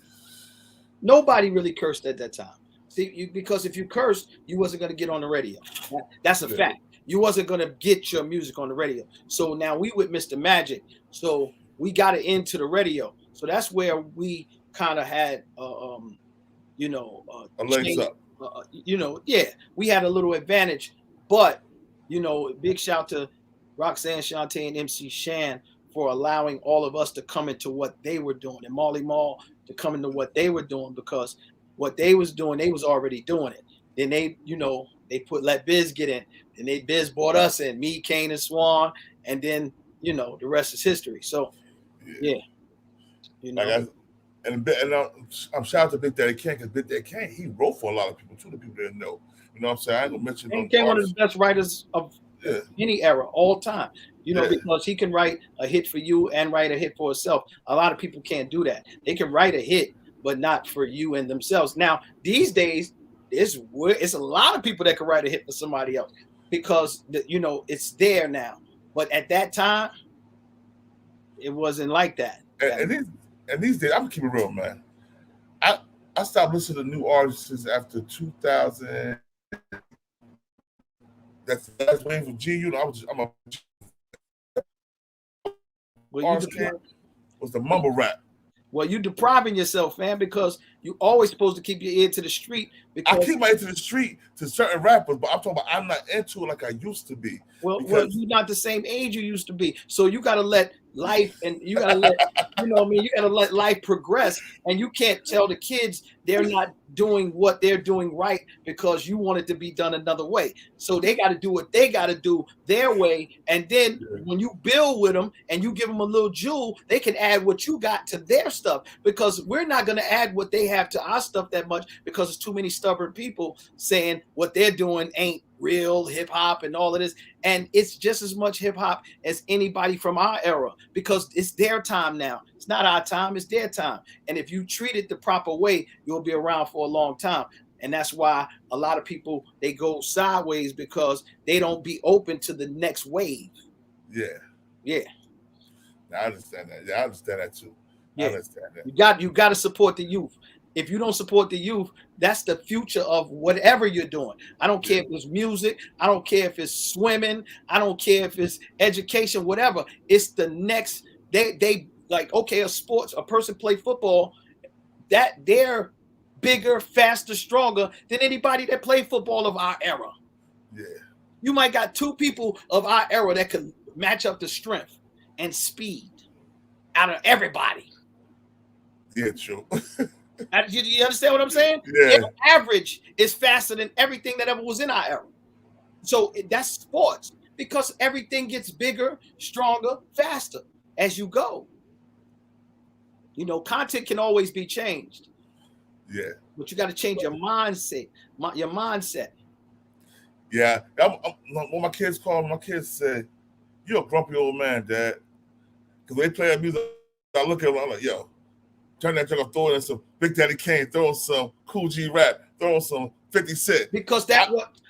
nobody really cursed at that time. See, because if you cursed, you wasn't going to get on the radio. That's a fact. You wasn't going to get your music on the radio. So now we with Mr. Magic. So we got it into the radio. So that's where we kind of had, a legs up. We had a little advantage. But, big shout to Roxanne Shante and MC Shan for allowing all of us to come into what they were doing, and Marl to come into what they were doing, because what they was doing, they was already doing it. Then they, they let Biz get in, and Biz brought us in, me, Kane, and Swan, and then the rest is history. So, I'm shout out to Big Daddy Kane, because Big Daddy Kane, he wrote for a lot of people too. The people didn't know. You know what I'm saying? I ain't gonna mention. He came one of the best writers of any era, all time. Because he can write a hit for you and write a hit for himself. A lot of people can't do that. They can write a hit, but not for you and themselves. Now, these days, it's a lot of people that can write a hit for somebody else, because it's there now. But at that time, it wasn't like that. And these days, I'm gonna keep it real, man. I stopped listening to new artists after 2000. That's the last wave of G Unit. Was the mumble rap. Well, you depriving yourself, man, because you always supposed to keep your ear to the street. Because I keep my ear to the street to certain rappers, but I'm talking about I'm not into it like I used to be. Well, you're not the same age you used to be. So you got to let life, and you got to let, you got to let life progress. And you can't tell the kids they're not doing what they're doing right because you want it to be done another way. So they got to do what they got to do their way. And then when you build with them and you give them a little jewel, they can add what you got to their stuff, because we're not going to add what they have to our stuff that much, because there's too many stubborn people saying what they're doing ain't real hip hop and all of this. And it's just as much hip hop as anybody from our era, because it's their time now. It's not our time, it's their time. And if you treat it the proper way, you'll be around for a long time. And that's why a lot of people, they go sideways, because they don't be open to the next wave. Yeah. I understand that. Yeah, I understand that too. Yeah. I understand that. You got to support the youth. If you don't support the youth, that's the future of whatever you're doing. I don't care if it's music. I don't care if it's swimming. I don't care if it's education, whatever. It's the next, they like, okay, a person play football, that they're bigger, faster, stronger than anybody that played football of our era. Yeah. You might got two people of our era that could match up the strength and speed out of everybody. Yeah, true. You understand what I'm saying? Yeah. Their average is faster than everything that ever was in our era. So that's sports, because everything gets bigger, stronger, faster as you go. Content can always be changed. Yeah. But you got to change your mindset. Yeah. When my kids call, my kids say, "You're a grumpy old man, Dad." Because they play music, I look at them, I'm like, yo, turn that junk, throw in some Big Daddy Kane, throw in some Cool G rap, throw in some 50 Cent. Because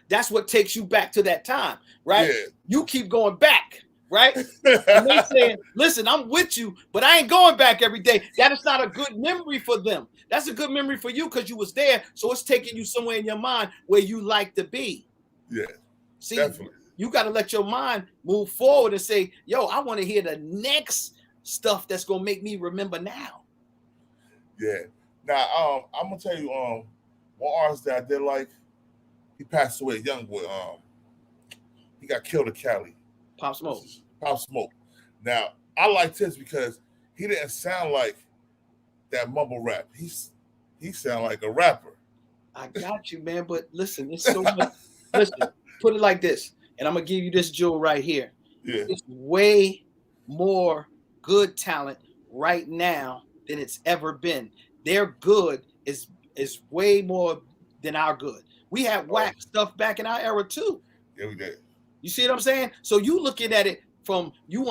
That's what takes you back to that time, right? Yeah. You keep going back, right? And they saying, listen, I'm with you, but I ain't going back every day. That is not a good memory for them. That's a good memory for you because you was there. So it's taking you somewhere in your mind where you like to be. Yeah. See, Definitely. you got to let your mind move forward and say, yo, I want to hear the next stuff that's going to make me remember now. Yeah. Now, I'm going to tell you, one artist that I did like, he passed away, young boy. He got killed in Cali. Pop Smoke. Pop Smoke. Now, I liked his because he didn't sound like that mumble rap. He sound like a rapper. I got you, man. But listen, it's so much. Listen, put it like this, and I'm gonna give you this jewel right here. Yeah. It's way more good talent right now than it's ever been. Their good is way more than our good. We had whack stuff back in our era too. Yeah, we did. You see what I'm saying? So you looking at it from you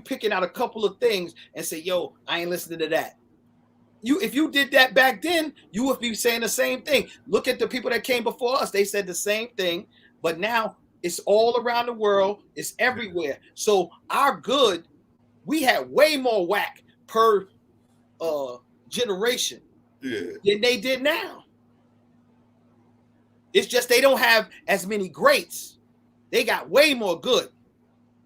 picking out a couple of things and say, yo, I ain't listening to that. If you did that back then, you would be saying the same thing. Look at the people that came before us. They said the same thing, but now it's all around the world. It's everywhere. So our good, we had way more whack per generation than they did now. It's just they don't have as many greats. They got way more good.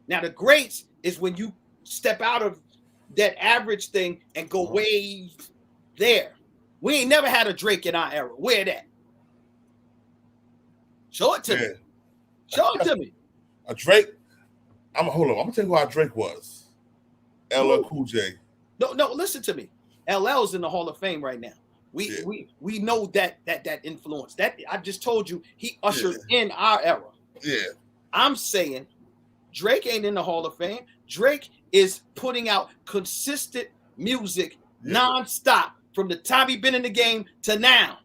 Now the greats is when you step out of that average thing and go way there. We ain't never had a Drake in our era. Where that? Show it to me. Show it to me. A Drake. Hold on. I'm gonna tell you who our Drake was. LL Cool J. No, listen to me. LL's in the Hall of Fame right now. We know that influence. That I just told you he ushered in our era. Yeah. I'm saying Drake ain't in the Hall of Fame. Drake is putting out consistent music nonstop from the time he been in the game to now.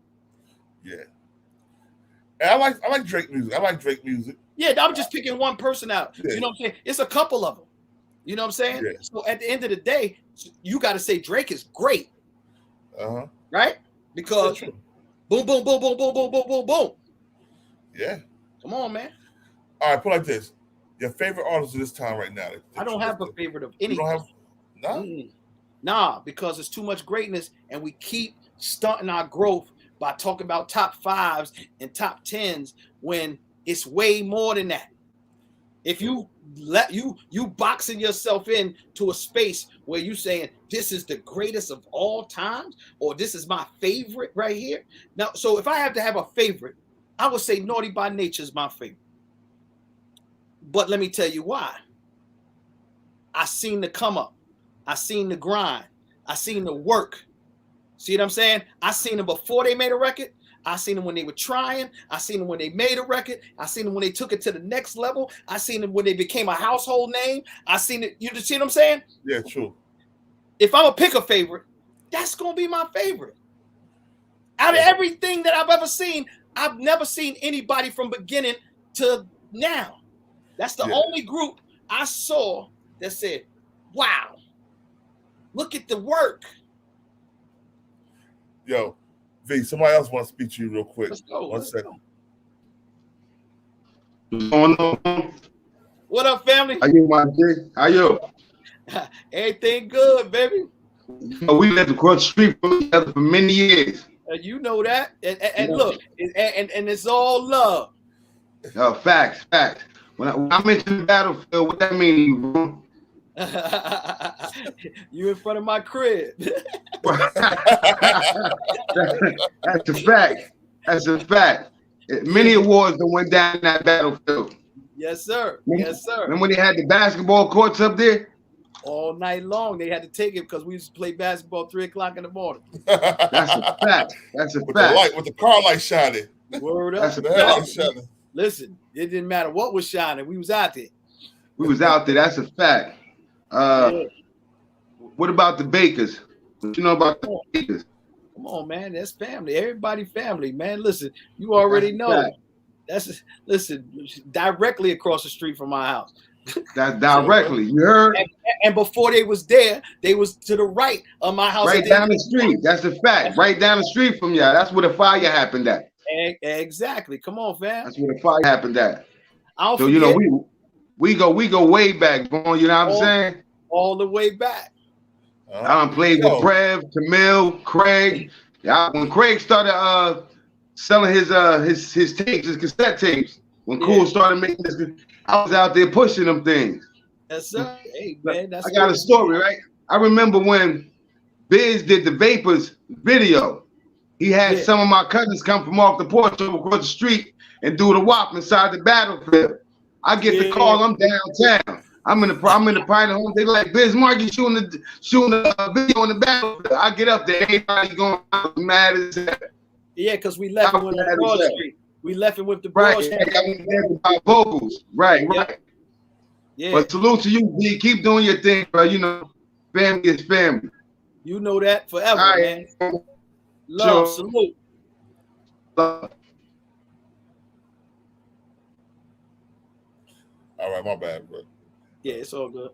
Yeah. And I like Drake music. I like Drake music. Yeah, I'm just picking one person out. Yeah. You know what I'm saying? It's a couple of them. You know what I'm saying? Yeah. So at the end of the day, you got to say Drake is great. Uh-huh. Right? Because boom, boom, boom, boom, boom, boom, boom, boom, boom. Yeah. Come on, man. All right, put it like this. Your favorite artist of this time right now. I don't have a favorite of any. You don't have Nah, because it's too much greatness, and we keep stunting our growth by talking about top 5s and top 10s when it's way more than that. If you let you boxing yourself in to a space where you saying this is the greatest of all times, or this is my favorite right here. Now, so if I have to have a favorite, I would say Naughty by Nature is my favorite. But let me tell you why. I seen the come up. I seen the grind. I seen the work. See what I'm saying? I seen them before they made a record. I seen them when they were trying. I seen them when they made a record. I seen them when they took it to the next level. I seen them when they became a household name. I seen it. You see what I'm saying? Yeah, true. If I'm gonna pick a favorite, that's gonna be my favorite. Out of everything that I've ever seen, I've never seen anybody from beginning to now. That's the only group I saw that said, wow, look at the work. Yo, V, somebody else wants to speak to you real quick. Let's go. One second. What's going on? What up, family? How you, my G? How you? Everything good, baby. We lived across the street from each other for many years. You know that. And look, and it's all love. Facts. When I mention the battlefield, what that mean, bro? You in front of my crib. That's a fact. That's a fact. Many awards that went down in that battlefield. Yes, sir. Yes, sir. And when they had the basketball courts up there? All night long, they had to take it because we used to play basketball 3 o'clock in the morning. That's a fact. That's a with fact. With the car light shining. Word up. That's a fact. Shining. Listen, it didn't matter what was shining. We was out there. We was out there. That's a fact. What about the Bakers? What you know about the Bakers? Come on, man. That's family. Everybody family, man. Listen, you already know. Fact. That's directly across the street from my house. That's directly. You heard? And before they was there, they was to the right of my house. Right down the street. That's a fact. Right down the street from y'all. That's where the fire happened at. Exactly. Come on, fam. That's where the fight happened at. I don't So forget, we go way back, boy. You know what I'm saying? all the way back. I done played with Brev, Camille, Craig. Yeah, when Craig started selling his tapes, his cassette tapes, when Cool started making this, I was out there pushing them things. Yes, sir. Hey, man, I got a story, right? I remember when Biz did the Vapors video. He had some of my cousins come from off the porch over across the street and do the WAP inside the battlefield. I get the call, I'm downtown. I'm in the private home. They like Biz Markie shooting the video on the battlefield. I get up there, everybody going mad as hell. Yeah, because we left him with the Broad Street. We left him with the Broad Street. Right, vocals. Right. Yeah. But salute to you, B. Keep doing your thing, bro. You know, family is family. You know that forever, man. Love, salute. All right, my bad, bro. Yeah, it's all good.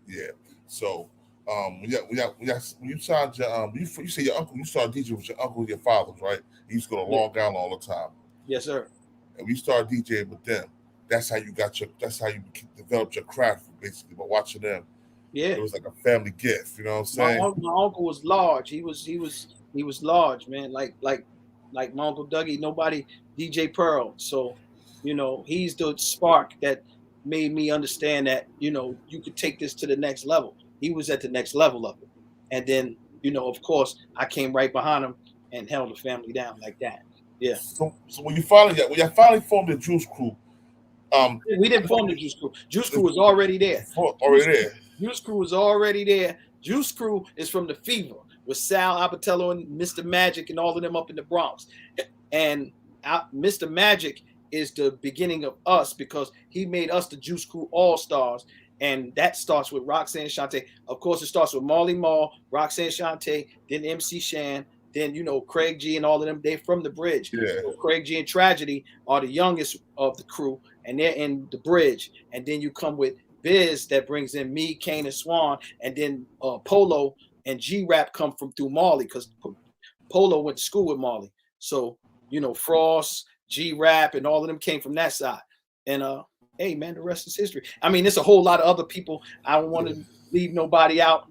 Yeah. So, when you signed your you say your uncle, you started DJing with your uncle and your fathers, right? You used to go to Long Island all the time. Yes, sir. And we started DJing with them. That's how you developed your craft, basically, by watching them. Yeah, it was like a family gift. You know what I'm saying? My uncle was large. He was large, man. Like my uncle Dougie. Nobody DJ Pearl. So, you know, he's the spark that made me understand that, you know, you could take this to the next level. He was at the next level of it, and then, you know, of course, I came right behind him and held the family down like that. Yeah. So when you finally formed the Juice Crew, we didn't form the Juice Crew. Juice Crew was already there. Juice Crew was already there. Juice Crew is from the Fever with Sal Apatello and Mr. Magic and all of them up in the Bronx. And Mr. Magic is the beginning of us because he made us the Juice Crew All-Stars. And that starts with Roxanne Shante. Of course, it starts with Marl, Roxanne Shante, then MC Shan, then, you know, Craig G and all of them. They're from the Bridge. Yeah. So Craig G and Tragedy are the youngest of the crew, and they're in the Bridge. And then you come with Biz that brings in me, Kane, and Swan, and then Polo and G-Rap come from through Marley because Polo went to school with Marley. So, you know, Frost, G-Rap, and all of them came from that side. And hey, man, the rest is history. I mean, there's a whole lot of other people. I don't want to leave nobody out.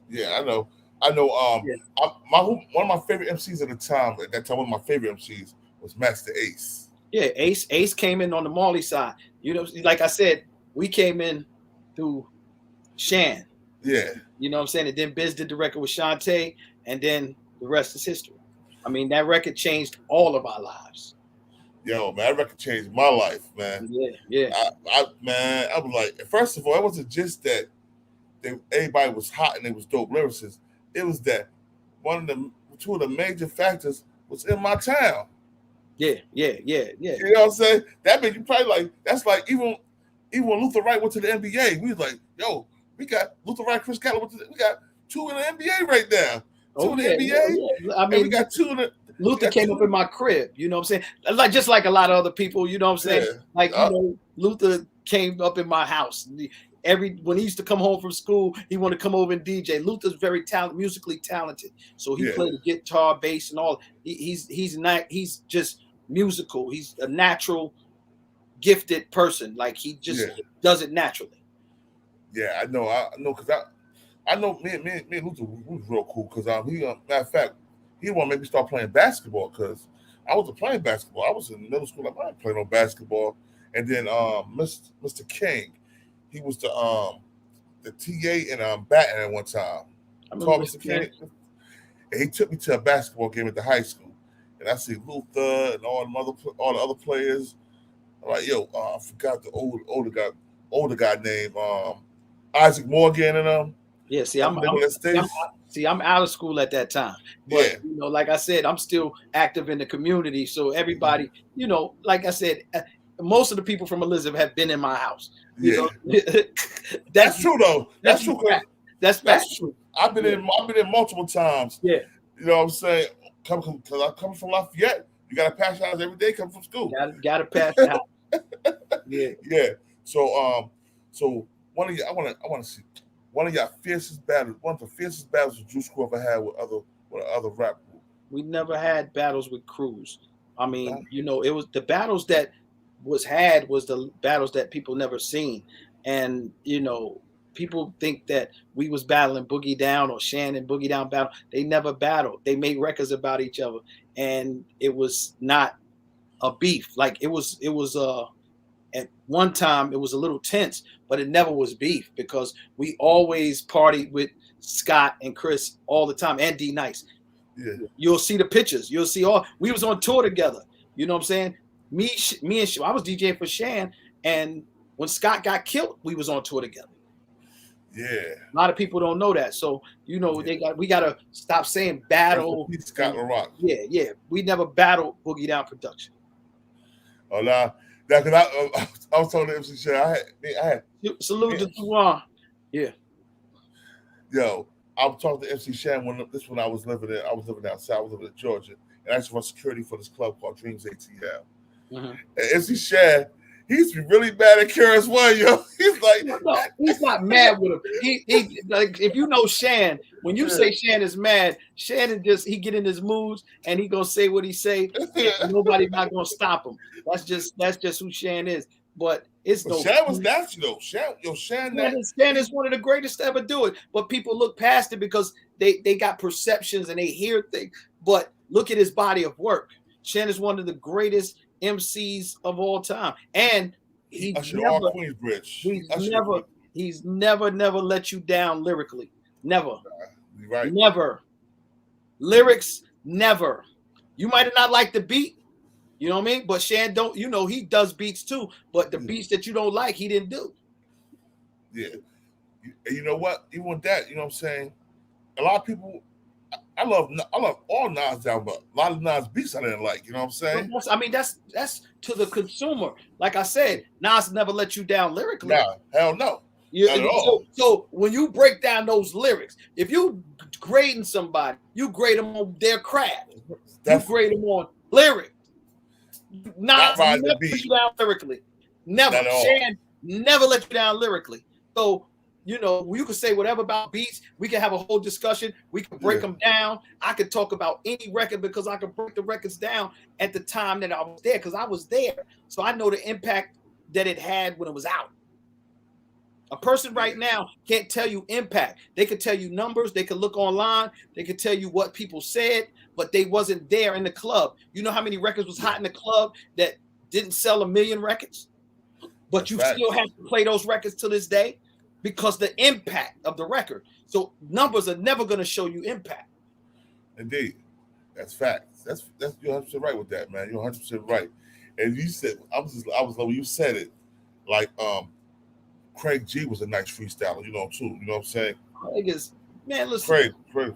Yeah, I know. One of my favorite MCs at that time, one of my favorite MCs was Master Ace. Yeah, Ace came in on the Marley side. You know, like I said, we came in through Shan. Yeah. You know what I'm saying? And then Biz did the record with Shantae, and then the rest is history. I mean, that record changed all of our lives. Yo, man, that record changed my life, man. Yeah. I was like, first of all, it wasn't just that everybody was hot and they was dope lyricists. It was that two of the major factors was in my town. Yeah. You know what I'm saying? That means you probably like, that's like even when Luther Wright went to the NBA, we was like, yo, we got Luther Wright, Chris Catlett, we got two in the NBA right now. Two in the NBA. Yeah. I mean, we got two in the Luther came up in my crib, you know what I'm saying? Like just like a lot of other people, you know what I'm saying? Yeah. Like, you know, Luther came up in my house. When he used to come home from school, he wanted to come over and DJ. Luther's very musically talented. So he played the guitar, bass, and all. He's just musical. He's a natural, gifted person. Like he just does it naturally. Yeah, I know, because I know me and Luther was real cool because he matter of fact, he want to make me start playing basketball because I wasn't playing basketball. I was in middle school. I didn't play no basketball. And then Mr. King, he was the TA in Baton at one time. I called Mr. King, and he took me to a basketball game at the high school. And I see Luther and all the other players. I'm like, yo, I forgot the older guy named Isaac Morgan and them. Yeah, see, I'm out of school at that time. But you know, like I said, I'm still active in the community. So everybody, you know, like I said, most of the people from Elizabeth have been in my house. You know? That's true though. That's true. That's true. I've been in multiple times. Yeah. You know what I'm saying? Because I come from Lafayette. You gotta pass your house every day coming from school. Gotta pass the house. Yeah. So one of you, I want to see one of your fiercest battles. One of the fiercest battles the Juice Crew ever had with other rap group We never had battles with crews. I mean, you know, it was the battles that was the battles that people never seen. And, you know, people think that we was battling Boogie Down or Shannon Boogie Down battle. They never battled. They made records about each other. And it was not a beef. Like it was at one time it was a little tense, but it never was beef because we always partied with Scott and Chris all the time and D Nice. Yeah. You'll see the pictures. You'll see we was on tour together. You know what I'm saying? Me and I was DJing for Shan, and when Scott got killed, we was on tour together. Yeah. A lot of people don't know that. So, you know, we gotta stop saying battle. Scott LaRock. Yeah. We never battled Boogie Down Production. Oh nah. Because I was talking to MC Shan. I had salute to Juan. Yeah. Yo, I was talking to MC Shan when I was living outside. I was living in Georgia, and I used to run security for this club called Dreams ATL. Mm-hmm. And MC Shan, he used to be really mad at Karis One, yo. He's like, no, he's not mad with him. He like, if you know Shan, when you say Shan is mad, Shan is he get in his moods and he gonna say what he say. And nobody's not gonna stop him. That's just who Shan is. But it's no. Shan was natural. Shan is one of the greatest to ever do it. But people look past it because they got perceptions and they hear things. But look at his body of work. Shan is one of the greatest MCs of all time, and he's never let you down lyrically. Never. Right. Never. Lyrics, never. You might have not liked the beat, you know what I mean? But Shan don't, you know, he does beats too, but the beats that you don't like, he didn't do. Yeah. You know what? Even with that, you know what I'm saying? A lot of people, I love all Nas down, but a lot of Nas beats I didn't like. You know what I'm saying? I mean, that's to the consumer. Like I said, Nas never let you down lyrically. Nah, hell no. Not at all. So when you break down those lyrics, if you grading somebody, you grade them on their craft. You grade them on lyrics. Nas never let you down lyrically. Never. Shan never let you down lyrically. So, you know, you can say whatever about beats. We can have a whole discussion. We can break them down. I could talk about any record because I could break the records down at the time that I was there because I was there. So I know the impact that it had when it was out. A person right now can't tell you impact. They could tell you numbers. They could look online. They could tell you what people said, but they wasn't there in the club. You know how many records was hot in the club that didn't sell 1 million records? But you still have to play those records to this day because the impact of the record. So numbers are never going to show you impact. Indeed. That's facts. That's you're 100% right with that, man. You're 100% right. And you said I was when you said it, like Craig G was a nice freestyler, you know, too. You know what I'm saying? Craig is, man, listen. Craig.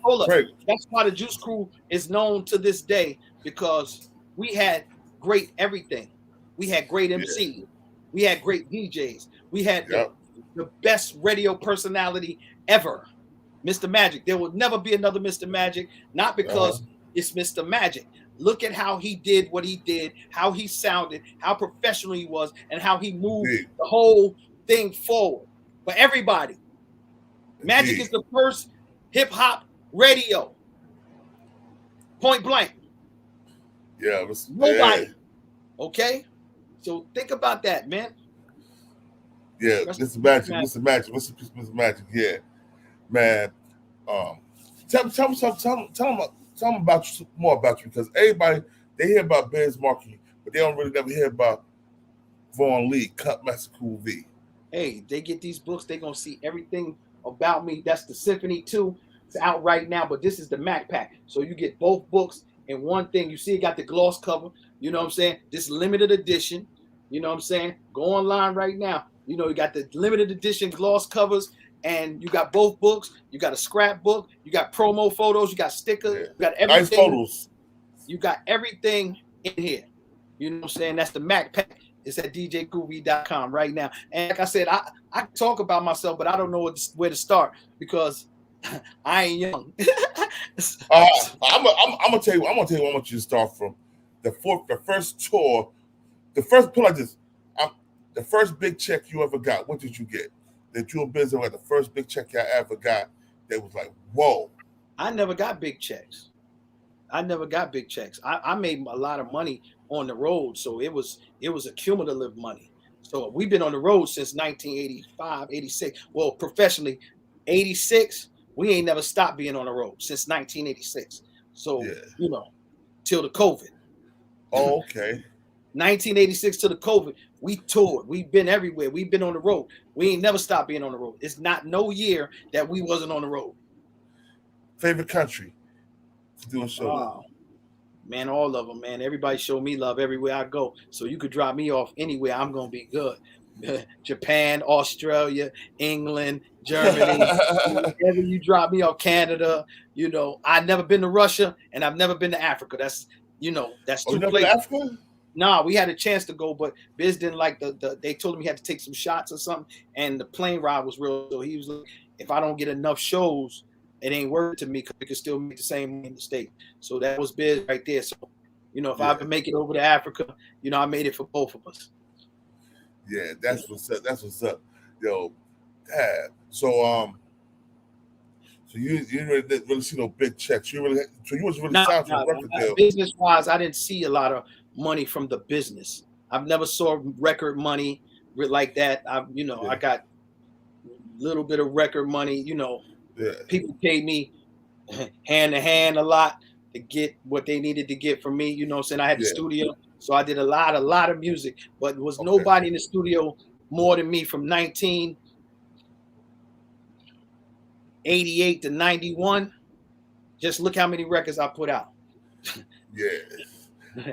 That's why the Juice Crew is known to this day because we had great everything. We had great MCs. We had great DJs. We had the best radio personality ever, Mr. Magic. There will never be another Mr. Magic, not because it's Mr. Magic. Look at how he did what he did, how he sounded, how professional he was, and how he moved the whole thing forward for everybody. Magic is the first hip hop radio. Point blank. Yeah, nobody. Okay, so think about that, man. Yeah, Mr. Magic. Yeah, man. Tell them about you, more about you, because everybody they hear about Biz Markie, but they don't really never hear about Vaughn Lee, Cut Master Cool V. Hey, they get these books, they're gonna see everything about me. That's the Symphony 2. It's out right now, but this is the Mac Pack. So you get both books in one thing. You see it got the gloss cover, you know what I'm saying? This limited edition, you know what I'm saying? Go online right now. You know, you got the limited edition gloss covers, and you got both books. You got a scrapbook, you got promo photos, you got stickers, you got everything. Nice photos. You got everything in here. You know what I'm saying? That's the Mac Pack. It's at djgroovy.com right now. And like I said, I talk about myself, but I don't know where to start because I ain't young. I'm gonna tell you. I want you to start from the first tour, the first put like this. The first big check you ever got. What did you get? That you were busy with the first big check I ever got. That was like, whoa. I never got big checks. I never got big checks. I made a lot of money on the road, so it was a cumulative money. So we've been on the road since 1985, 86. Well, professionally, 86. We ain't never stopped being on the road since 1986. So you know, till the COVID. Oh, okay. 1986 to the COVID, we toured. We've been everywhere. We've been on the road. We ain't never stopped being on the road. It's not no year that we wasn't on the road. Favorite country to do a show? Wow. Man, all of them, man. Everybody show me love everywhere I go. So you could drop me off anywhere. I'm going to be good. Japan, Australia, England, Germany. Wherever you drop me off, Canada. You know, I've never been to Russia and I've never been to Africa. That's, you know, that's two places. Africa? Nah, we had a chance to go, but Biz didn't like they told him he had to take some shots or something, and the plane ride was real. So he was like, if I don't get enough shows, it ain't worth it to me because we could still make the same money in the state. So that was Biz right there. So, you know, if I could make it over to Africa, you know, I made it for both of us. Yeah, that's what's up. That's what's up. Yo, Dad. So you didn't really see no big checks. You was really signed to a record deal. Business wise, I didn't see a lot of money from the business. I've never saw record money like that. I got a little bit of record money. You know, people paid me hand to hand a lot to get what they needed to get from me. You know what I'm saying? I had the studio, so I did a lot of music, but there was nobody in the studio more than me from 1988 to 91. Just look how many records I put out. Now,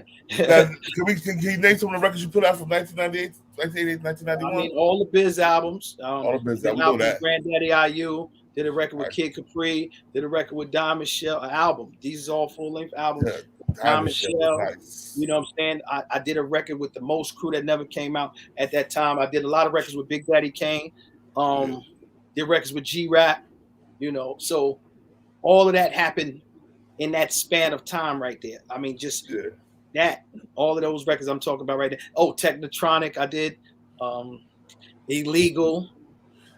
can you name some of the records you put out from 1998, 1991? I mean, all the Biz albums. All the Biz albums. We know that. Granddaddy IU did a record with Kid Capri. Did a record with Diamond Shell. An album. These are all full-length albums. Diamond Shell. Nice. You know what I'm saying? I did a record with the Most Crew that never came out at that time. I did a lot of records with Big Daddy Kane. Did records with G-Rap. You know, so all of that happened in that span of time right there. I mean, just that, all of those records I'm talking about right there. Oh, Technotronic, I did. Illegal,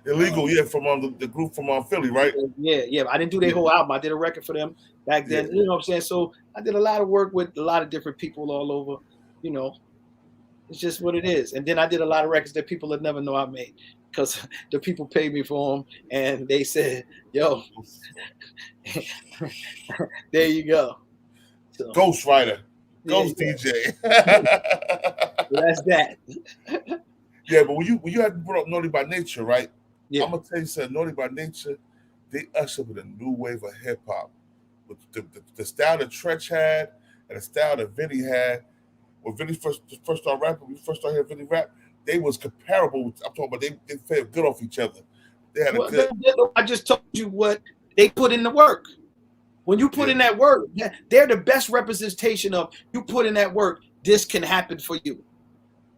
from the group from Philly, right? Yeah. I didn't do their whole album. I did a record for them back then. You know what I'm saying? So I did a lot of work with a lot of different people all over. You know, it's just what it is. And then I did a lot of records that people would never know I made because the people paid me for them, and they said, "Yo, there you go." So, Ghost Rider. Ghost DJ. That's that. Yeah, but when you had to put up Naughty by Nature, right? Yeah. I'm gonna tell you something. Naughty by Nature, they ushered in a new wave of hip hop. With the style that Tretch had and the style that Vinny had. When Vinny first started rapping, we first started hearing Vinny rap, they was comparable. I'm talking about they felt good off each other. They had a good. I just told you what they put in the work. When you put in that work, they're the best representation of you put in that work. This can happen for you.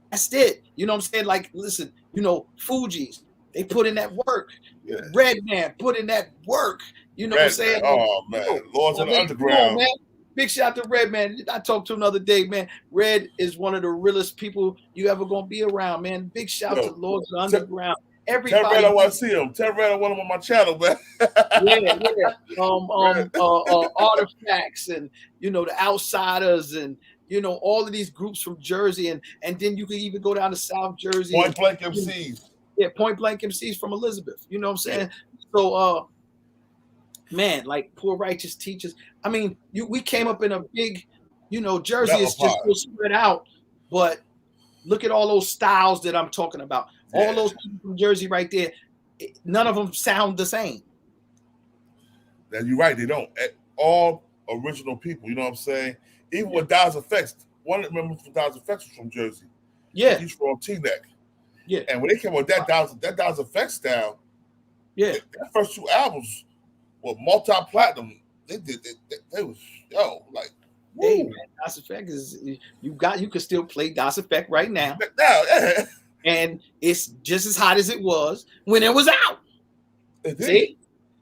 That's it. You know what I'm saying? Like, listen, you know, Fugees, they put in that work. Yeah. Redman put in that work. You know what I'm saying? Oh, man. Lords of the Underground. Man. Big shout out to Redman. I talked to him the other day, man. Red is one of the realest people you ever going to be around, man. Big shout out to Lords of the Underground. Everybody. Tell Red I want to see him. Tell Red I want him on my channel, man. Artifacts and, you know, the Outsiders and, you know, all of these groups from Jersey. And then you could even go down to South Jersey. Point Blank MCs. Yeah, Point Blank MCs from Elizabeth. You know what I'm saying? So, man, like Poor Righteous Teachers. I mean, we came up in a big, you know, Jersey is just so spread out. But look at all those styles that I'm talking about. Yeah. All those people from Jersey right there, none of them sound the same. Now, you're right, they don't. All original people, you know what I'm saying? Even with Daz Effects, one of the members from Daz Effects was from Jersey. Yeah. He's from T-Neck. Yeah. And when they came with that Daz Effects style, that first two albums were multi-platinum. They was, like, hey, man, Das Effect is you can still play Das Effect right now. And it's just as hot as it was when it was out. See?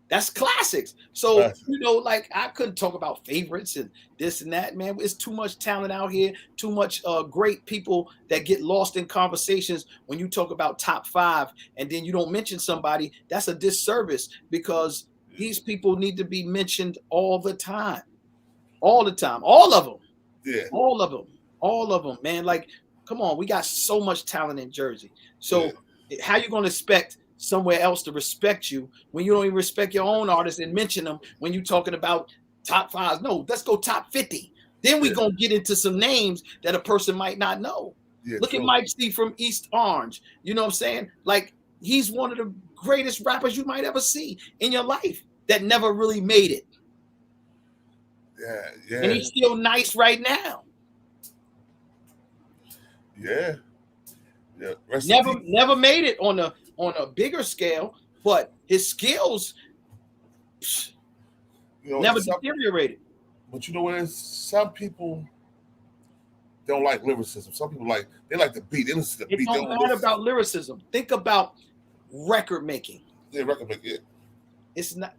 That's classics. So, you know, like I couldn't talk about favorites and this and that, man. It's too much talent out here, too much great people that get lost in conversations when you talk about top 5 and then you don't mention somebody. That's a disservice because these people need to be mentioned all the time. all the time. All of them. Yeah. All of them. All of them, man. Like, come on, we got so much talent in Jersey. So how you gonna expect somewhere else to respect you when you don't even respect your own artists and mention them when you're talking about top 5? No, let's go top 50. Then we gonna get into some names that a person might not know. Yeah, Look at Mike C from East Orange. You know what I'm saying? Like, he's one of the greatest rappers you might ever see in your life that never really made it. Yeah. And he's still nice right now. Yeah. Never made it on a bigger scale, but his skills never deteriorated. But you know what? Some people don't like lyricism. Some people they like the beat. They listen to the beat. It don't matter about lyricism. Think about record making. Yeah, record making. Yeah. It's not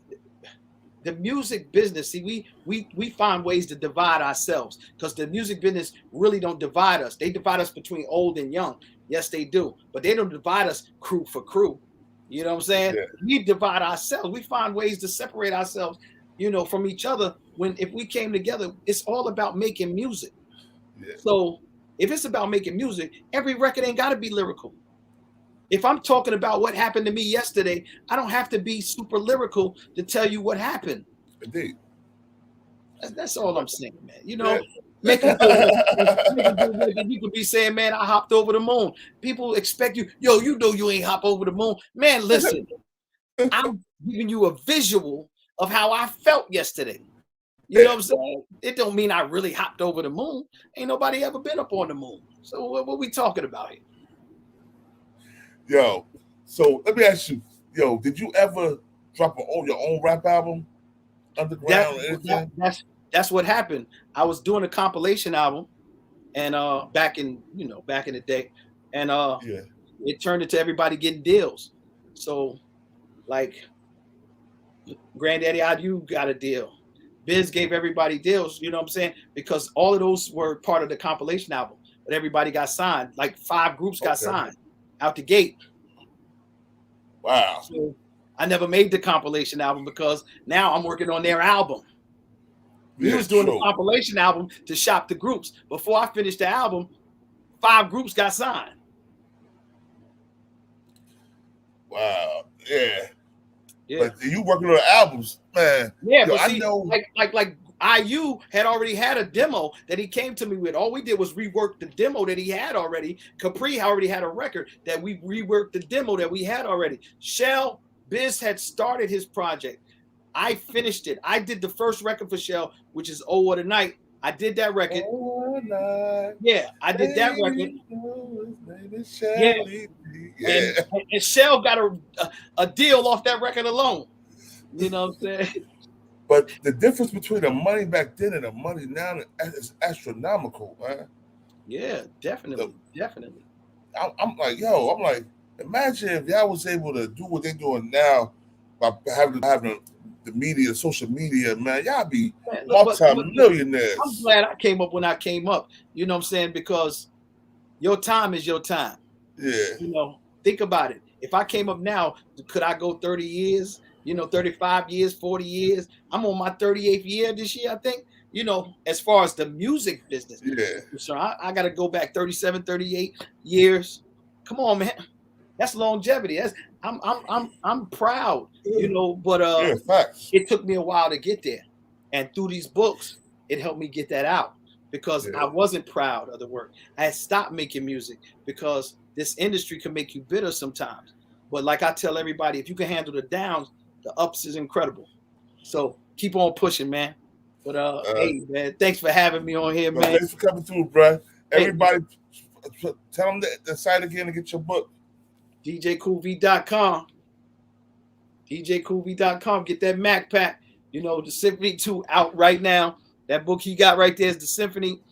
the music business. See, we find ways to divide ourselves because the music business really don't divide us. They divide us between old and young. Yes, they do, but they don't divide us crew for crew. You know what I'm saying? Yeah. We divide ourselves. We find ways to separate ourselves, from each other. If we came together, it's all about making music. Yeah. So if it's about making music, every record ain't got to be lyrical. If I'm talking about what happened to me yesterday, I don't have to be super lyrical to tell you what happened. Indeed. That's all I'm saying, man. You could be saying, man, I hopped over the moon. People expect you, you ain't hop over the moon. Man, listen, I'm giving you a visual of how I felt yesterday. You know what I'm saying? It don't mean I really hopped over the moon. Ain't nobody ever been up on the moon. So what we talking about here? Yo, so let me ask you, did you ever drop your own rap album? Underground or anything? That's what happened. I was doing a compilation album and back in the day. And it turned into everybody getting deals. So like Granddaddy IU got a deal. Biz gave everybody deals, you know what I'm saying? Because all of those were part of the compilation album, but everybody got signed. Like 5 groups got signed out the gate. Wow. So I never made the compilation album because now I'm working on their album. We was doing the compilation album to shop the groups. Before I finished the album, 5 groups got signed. Wow. Yeah. Yeah. But you working on the albums, man. Yeah, but see, I know like IU had already had a demo that he came to me with. All we did was rework the demo that he had already. Capri already had a record that we reworked the demo that we had already. Shell, Biz had started his project. I finished it. I did the first record for Shell, which is Oh What a Night. I did that record. Oh, night. Yeah, I did that record. Yeah. And Shell got a deal off that record alone. You know what I'm saying? But the difference between the money back then and the money now is astronomical, man. Yeah, definitely. Definitely. I'm like, imagine if y'all was able to do what they're doing now by having the media, social media, man, y'all be multi-millionaires. I'm glad I came up when I came up. You know what I'm saying? Because your time is your time. Yeah. Think about it. If I came up now, could I go 30 years? 35 years, 40 years. I'm on my 38th year this year, I think. As far as the music business. Yeah. So I got to go back 37, 38 years. Come on, man. That's longevity. I'm proud, but it took me a while to get there. And through these books, it helped me get that out because I wasn't proud of the work. I had stopped making music because this industry can make you bitter sometimes. But like I tell everybody, if you can handle the downs, the ups is incredible. So keep on pushing, man. But hey, man, thanks for having me on here, man. Thanks for coming through, bro. Everybody, tell them the site again to get your book. DJCoolV.com. DJCoolV.com. Get that Mac pack. The Symphony 2 out right now. That book he got right there is the Symphony.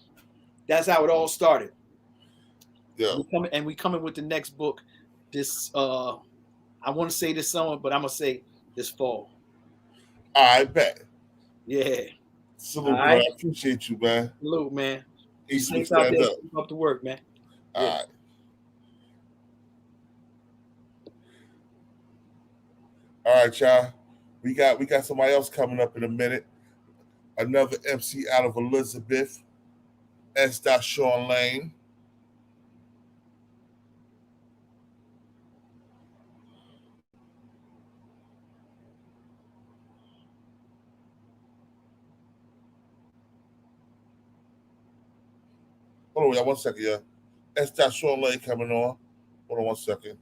That's how it all started. Yeah. We coming with the next book. This I want to say this summer, but I'm gonna say this fall. I bet. Yeah. Salute, bro. I appreciate you, man. Salute, man. Thanks out there. Keep up the work, man. All right. All right, y'all. We got somebody else coming up in a minute. Another MC out of Elizabeth, S. Sean Lane. Hold on, y'all, 1 second, yeah. S. Sean Lane coming on. Hold on 1 second.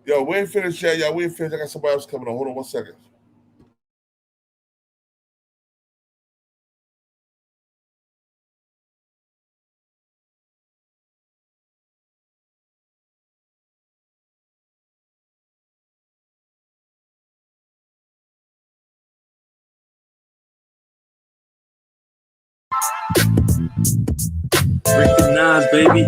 Yo, we ain't finished yet, y'all. We ain't finished. I got somebody else coming on. Hold on 1 second. Recognize, baby.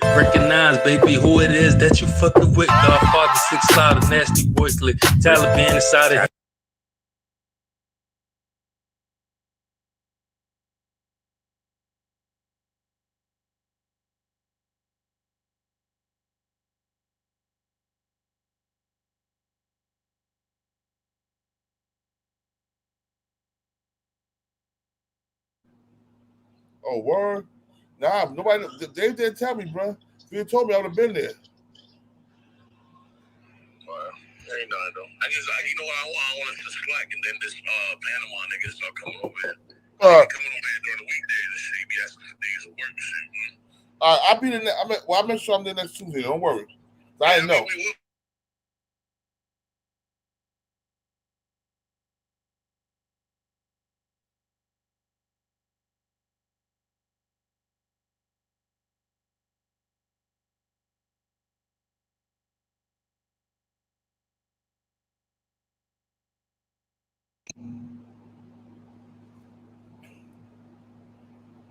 Recognize, baby, who it is that you fucking with. Godfather, 6 Cloud, a nasty boy click. Taliban inside it. Oh, word? Nah, nobody. Dave didn't tell me, bro. If you told me, I would have been there. Ain't nothing though. I just, you know what I want to slack, and then this Panama niggas start coming over here. Coming over here during the weekdays and shit. Be asking for niggas to work and shit, man. I'll be there. I'll make sure I'm there next Tuesday. Don't worry. I didn't know.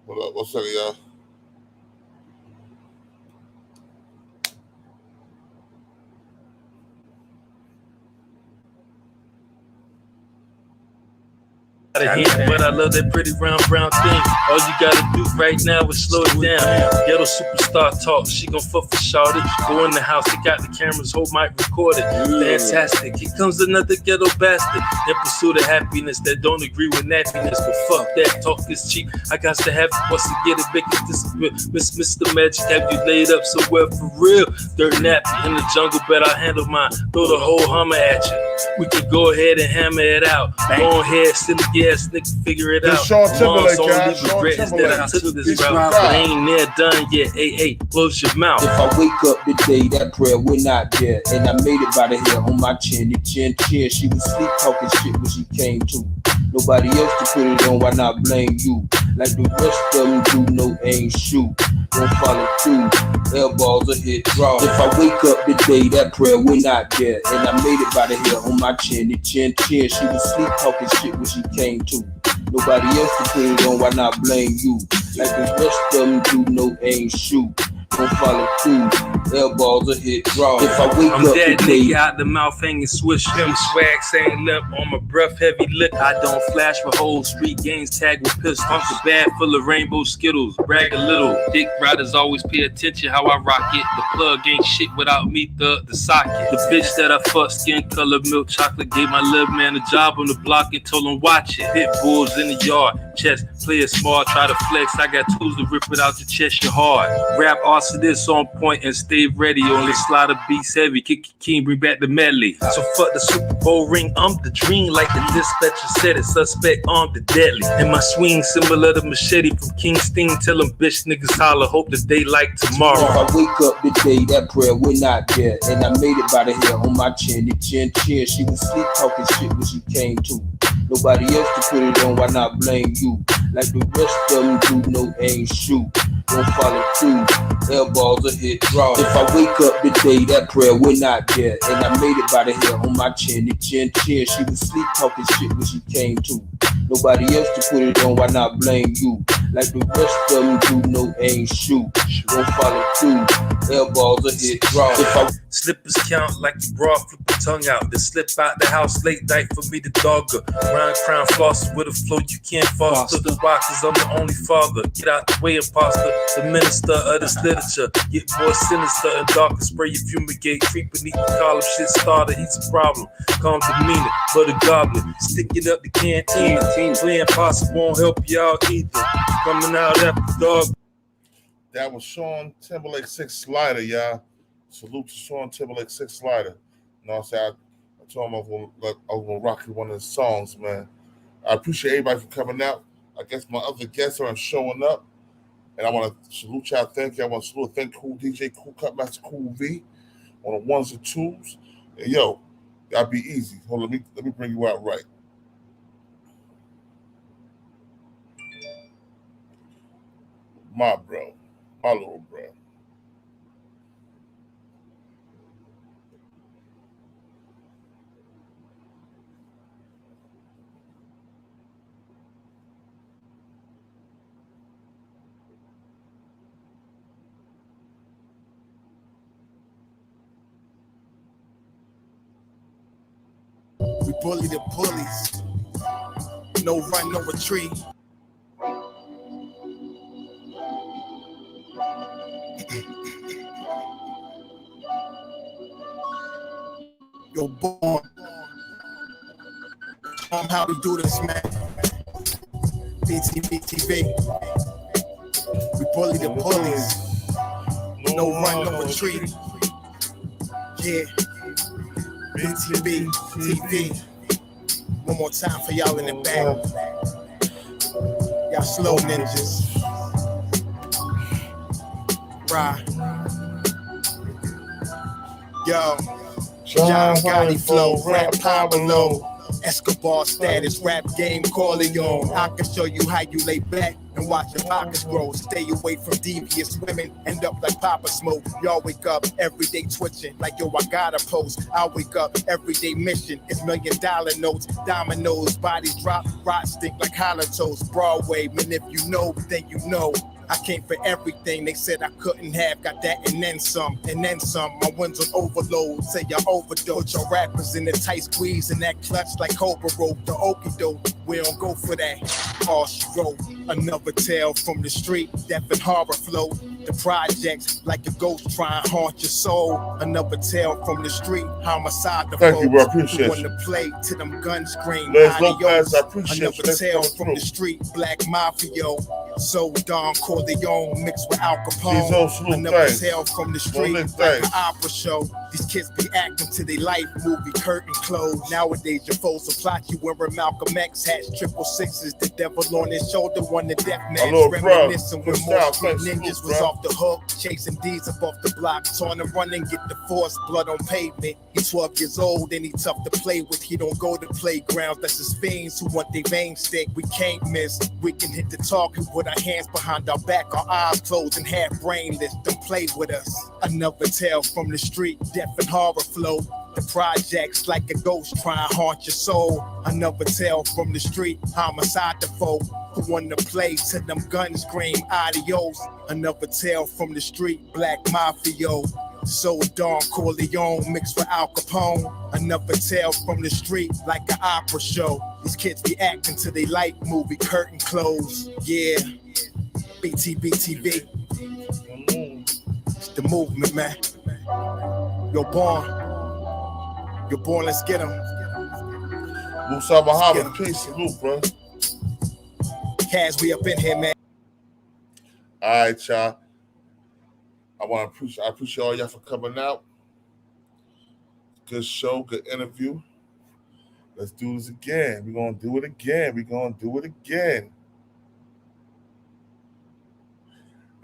What's up, y'all? But I love that pretty round brown thing. All you gotta do right now is slow it down. Ghetto superstar talk, she gon' fuck for shawty. Go in the house, they got the cameras, whole mic recorded. Fantastic, here comes another ghetto bastard. In pursuit of happiness that don't agree with nappiness. But fuck that, talk is cheap. I got to have it once to get it, make it disappear. Miss Mr. Magic, have you laid up somewhere for real? Dirt nappy in the jungle, bet I'll handle mine. Throw the whole Hummer at you. We can go ahead and hammer it out. Go ahead, send the gas, nigga, figure it out. Sean Timberlake, guys. Sean Timberlake. I took this route, but I ain't near done yet. Hey, close your mouth. If I wake up today, that prayer we're not there. And I made it by the hair on my chin, the chin. She was sleep talking shit when she came to. Nobody else to put it on, why not blame you? Like the rest of them do, no aim shoot. Don't follow through, elbows or hit draw. If I wake up today, that prayer we're not there. And I made it by the hair on my chin, the chin. She was sleep talking shit when she came to. Nobody else to put it on, why not blame you? Like the rest of them do, no aim shoot. Don't follow through, elbows or hit draw. If I wake I'm up that today, nigga out the mouth hanging swish. Him swag saying lip on my breath heavy lip. I don't flash for whole street games tag with pistols. Pump the bag full of rainbow skittles. Brag a little. Dick riders always pay attention how I rock it. The plug ain't shit without me, the socket. The bitch that I fucked, skin color milk chocolate, gave my little man a job on the block and told him watch it. Pit bulls in the yard. chest. Play it small, try to flex. I got tools to rip it out the chest, you're hard. Rap arsonist on point and stay ready. Only slaughter beats heavy. Kick your king, bring back the medley. So fuck the Super Bowl ring, I'm the dream. Like the dispatcher said it, suspect armed and deadly. And my swing similar to machete from King Sting. Tell them bitch niggas holler, hope that they like tomorrow. If I wake up today, that prayer we're not there. And I made it by the hair on my chin. The chin. She was sleep talking shit when she came to. Nobody else to put it on, why not blame you? Like the rest of them do, no aim shoot. Don't follow through, airballs or hit draw. If I wake up today, that prayer we're not there. And I made it by the hair on my chin. The chin. She was sleep talking shit when she came to. Nobody else to put it on, why not blame you? Like the rest of them do, no aim shoot. Don't follow through, airballs or hit draw. If I slippers count like you bra, flip the tongue out. Then slip out the house late night for me to dog her. Round crown floss with a flow you can't foster. The boxes, I'm the only father. Get out the way, imposter. The minister of this literature. Get more sinister and darker. Spray your fumigate. Creep beneath the collar. Shit starter, he's a problem. Calm demeanor, but a goblin. Sticking up the canteen. Playing possum won't help you out either. Coming out after dog. That was Sean Timberlake 6 Slider, y'all. Salute to Sean Timberlake 6 Slider. You know what I'm saying? I told him I was gonna rock you one of his songs, man. I appreciate everybody for coming out. I guess my other guests aren't showing up. And I want to salute y'all. Thank you. I want to salute thank Cool DJ, Cool Cutmaster, Cool V on the ones and twos. And yo, y'all be easy. Hold on, let me bring you out right. My bro. My little bro. We bully the bullies. No run, no retreat. You're born. Show 'em how we do this, man. Btbtv. We bully the bullies. No run, no retreat. Yeah. Btbtv. One more time for y'all in the back. Y'all slow ninjas. Right. Yo. John Gotti flow, rap Pablo. Escobar status, rap game Corleone. I can show you how you lay back and watch your pockets grow. Stay away from devious women, end up like Papa Smoke. Y'all wake up every day twitching like yo, I gotta post. I wake up every day mission. It's $1 million notes, dominoes, bodies drop, rot stink like hollow toast. Broadway, man, if you know, then you know. I came for everything they said I couldn't have. Got that and then some, and then some. My ones on overload, say y'all overdose. Your rappers in the tight squeeze and that clutch like Cobra rope. The okie doke, we don't go for that. All she wrote, another tale from the street. Death and horror flow. The projects like a ghost trying to haunt your soul. Another tale from the street. Homicide the Thank you, bro. I appreciate you. Want to play to them guns scream. Lopez, I appreciate another tale from the street. Black Mafia. So Don Corleone mixed with Al Capone. Another tale from the street. Like an opera show. These kids be acting to their life movie curtain closed. Nowadays your foes will plot you wearing Malcolm X hats, 666. The devil on his shoulder, one the death man. Reminiscing when more street ninjas was off the hook, chasing D's up off the block, trying to run and get the force, blood on pavement. He's 12 years old and he tough to play with. He don't go to playgrounds, that's his fiends who want their veins stick. We can't miss, we can hit the talk and put our hands behind our back, our eyes closed and half brainless. Don't play with us. Another tale from the street, death and horror flow. The projects like a ghost trying to haunt your soul. Another tale from the street, homicide the foe. Who want to play to them guns scream adios. Another tale from the street, Black Mafia. So Don Corleone mixed with Al Capone. Another tale from the street like an opera show. These kids be acting to they like movie curtain closed. Yeah, Btbtv. It's the movement, man. You're born. You're born, let's get him. Musa Muhammad, peace, salute, bro. Kaz, we up in here, man. All right, y'all. I appreciate all y'all for coming out. Good show, good interview. Let's do this again. We're gonna do it again.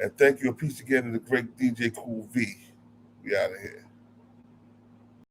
And thank you. A piece again to the great DJ Cool V. We out of here.